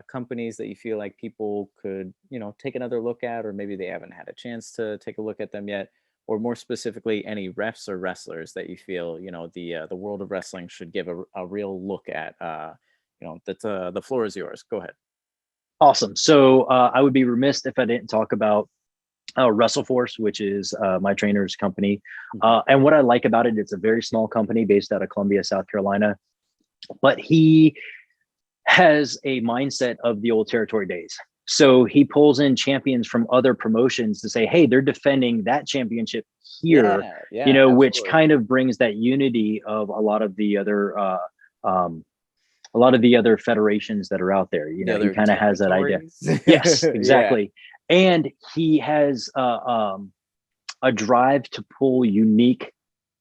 companies that you feel like people could, take another look at, or maybe they haven't had a chance to take a look at them yet, or more specifically, any refs or wrestlers that you feel, the world of wrestling should give a real look at, the floor is yours. Go ahead. Awesome. So I would be remiss if I didn't talk about WrestleForce, which is my trainer's company. And what I like about it, it's a very small company based out of Columbia, South Carolina. But he has a mindset of the old territory days. So he pulls in champions from other promotions to say, hey, they're defending that championship here, which kind of brings that unity of a lot of the other federations that are out there. He kind of has that idea. Yes, exactly. Yeah. And he has a drive to pull unique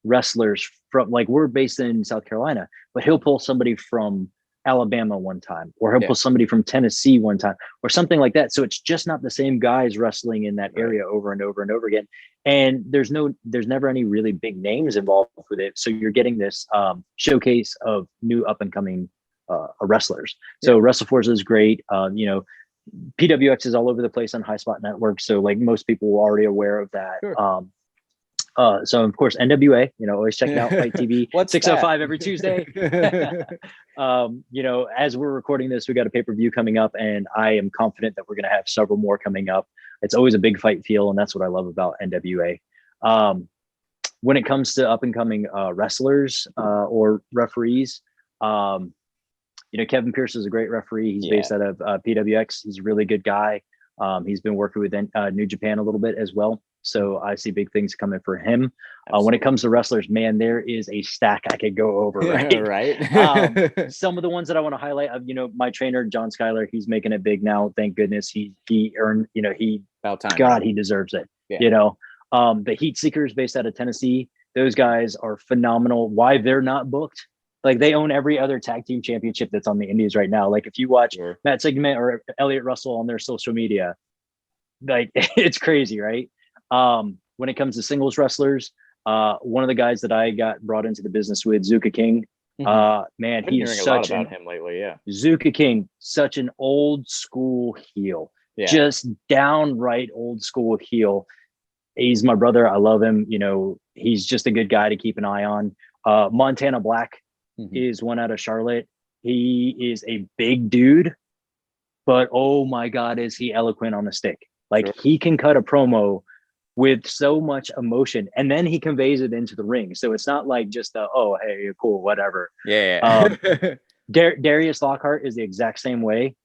wrestlers from, like, we're based in South Carolina, but he'll pull somebody from Alabama one time, or he'll pull somebody from Tennessee one time, or something like that. So it's just not the same guys wrestling in that area over and over and over again. And there's never any really big names involved with it. So you're getting this showcase of new up and coming wrestlers. So WrestleForce is great. PWX is all over the place on High Spot Network. So like most people are already aware of that. Sure. So of course, NWA, always check out Fight TV. 6:05 every Tuesday. As we're recording this, we got a pay-per-view coming up, and I am confident that we're going to have several more coming up. It's always a big fight feel, and that's what I love about NWA. When it comes to up and coming wrestlers or referees, Kevin Pierce is a great referee. He's based out of PWX. He's a really good guy. He's been working with New Japan a little bit as well. So I see big things coming for him. When it comes to wrestlers, man, there is a stack I could go over, right? Right. Some of the ones that I want to highlight, my trainer, John Schuyler, he's making it big now. Thank goodness. He earned, about time. God, he deserves it. Yeah. The Heat Seekers based out of Tennessee, those guys are phenomenal. Why they're not booked? Like, they own every other tag team championship that's on the indies right now. Like, if you watch Matt Sigmund or Elliott Russell on their social media, like, it's crazy, right? When it comes to singles wrestlers, one of the guys that I got brought into the business with, Zuka King, man, he is such about him lately. Yeah. Zuka King, such an old school heel, just downright old school heel. He's my brother. I love him. He's just a good guy to keep an eye on. Montana Black is one out of Charlotte. He is a big dude, but oh my God, is he eloquent on the stick. Like, he can cut a promo with so much emotion, and then he conveys it into the ring. So it's not like just oh, hey, you're cool, whatever. Darius Lockhart is the exact same way.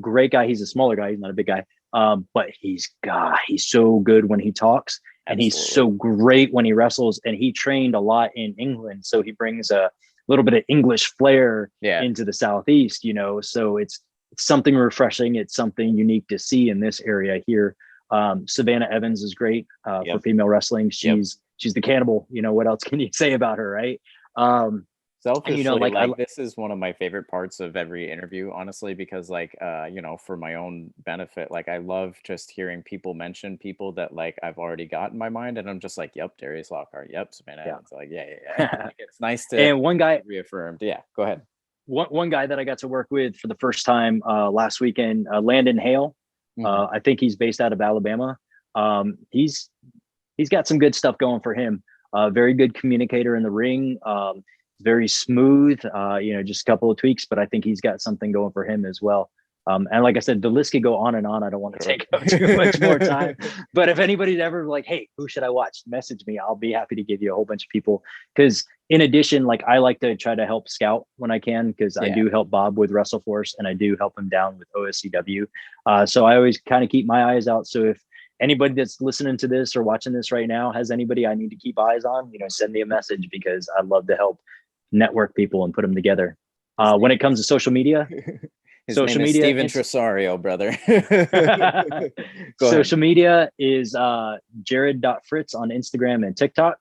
Great guy. He's a smaller guy. He's not a big guy. But he's so good when he talks, and he's so great when he wrestles. And he trained a lot in England, so he brings a little bit of English flair into the Southeast. So it's something refreshing. It's something unique to see in this area here. Savannah Evans is great for female wrestling. She's the cannibal. What else can you say about her, right? Selfishly, this is one of my favorite parts of every interview, honestly, because for my own benefit, I love just hearing people mention people that I've already got in my mind, and I'm just like, yep, Darius Lockhart, yep, Savannah Evans, it's nice to and one guy reaffirmed. Yeah, go ahead. One guy that I got to work with for the first time last weekend, Landon Hale. I think he's based out of Alabama. He's got some good stuff going for him. Very good communicator in the ring. Very smooth, just a couple of tweaks, but I think he's got something going for him as well. And like I said, the list could go on and on. I don't want to take up too much more time. But if anybody's ever like, hey, who should I watch? Message me. I'll be happy to give you a whole bunch of people. Because in addition, like I like to try to help scout when I can, because I do help Bob with WrestleForce and I do help him down with OSCW. So I always kind of keep my eyes out. So if anybody that's listening to this or watching this right now has anybody I need to keep eyes on, send me a message, because I'd love to help network people and put them together. When it comes to social media, His name is Steven Tresario, brother. Social media is Jarrod.Fritz on Instagram and TikTok.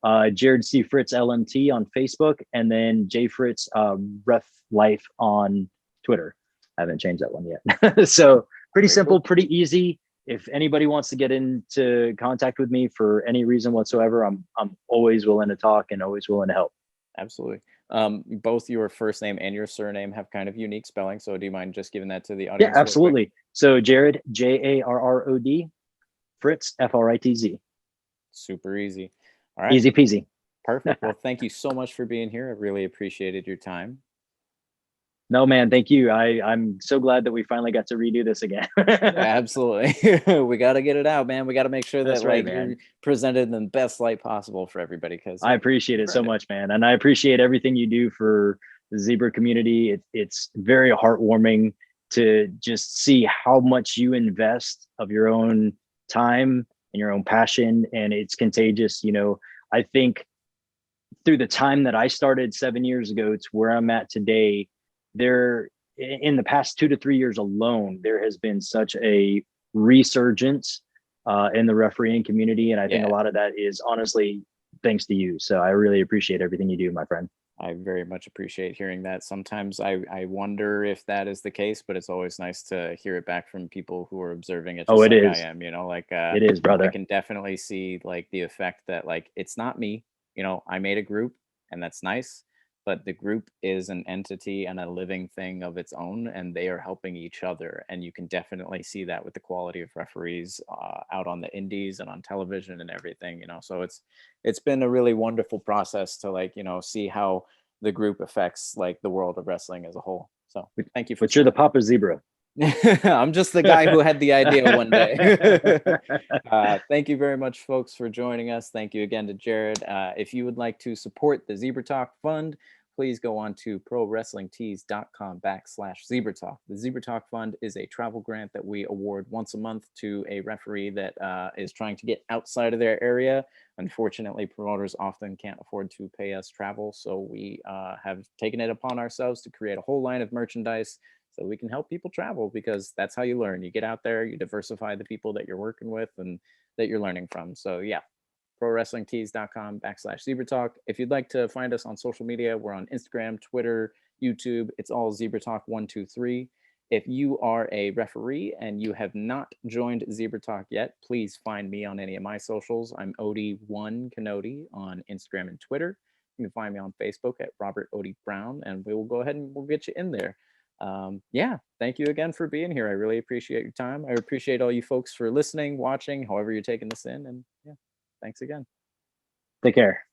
Jarrod C. Fritz LMT on Facebook, and then J Fritz Ref Life on Twitter. I haven't changed that one yet. So pretty simple, pretty easy. If anybody wants to get into contact with me for any reason whatsoever, I'm always willing to talk and always willing to help. Absolutely. Both your first name and your surname have kind of unique spelling. So do you mind just giving that to the audience? Yeah, absolutely. So Jarrod, Jarrod, Fritz, Fritz. Super easy. All right. Easy peasy. Perfect. Well, thank you so much for being here. I really appreciated your time. No, man, thank you. I'm so glad that we finally got to redo this again. Absolutely. We got to get it out, man. We got to make sure that you're presented in the best light possible for everybody. Because I appreciate it so much, man. And I appreciate everything you do for the zebra community. It's very heartwarming to just see how much you invest of your own time and your own passion. And it's contagious. I think through the time that I started 7 years ago to where I'm at today, there in the past 2 to 3 years alone, there has been such a resurgence in the refereeing community. And I think a lot of that is honestly thanks to you. So I really appreciate everything you do, my friend. I very much appreciate hearing that. Sometimes I wonder if that is the case, but it's always nice to hear it back from people who are observing it. Just it is. I am, it is, brother. I can definitely see like the effect that it's not me, I made a group and that's nice, but the group is an entity and a living thing of its own, and they are helping each other. And you can definitely see that with the quality of referees out on the indies and on television and everything, so it's been a really wonderful process to see how the group affects the world of wrestling as a whole. So thank you for. But you're the Papa Zebra. I'm just the guy who had the idea one day. Thank you very much, folks, for joining us. Thank you again to Jarrod. If you would like to support the Zebra Talk Fund, please go on to prowrestlingtees.com/Zebra Talk. The Zebra Talk Fund is a travel grant that we award once a month to a referee that is trying to get outside of their area. Unfortunately, promoters often can't afford to pay us travel, so we have taken it upon ourselves to create a whole line of merchandise so we can help people travel, because that's how you learn. You get out there, you diversify the people that you're working with and that you're learning from. So yeah, prowrestlingtees.com/Zebra Talk. If you'd like to find us on social media, we're on Instagram, Twitter, YouTube. It's all Zebra Talk 123. If you are a referee and you have not joined Zebra Talk yet, please find me on any of my socials. I'm Odie1Canody on Instagram and Twitter. You can find me on Facebook at Robert Odie Brown, and we will go ahead and we'll get you in there. Yeah, thank you again for being here. I really appreciate your time. I appreciate all you folks for listening, watching, however you're taking this in, and yeah, thanks again. Take care.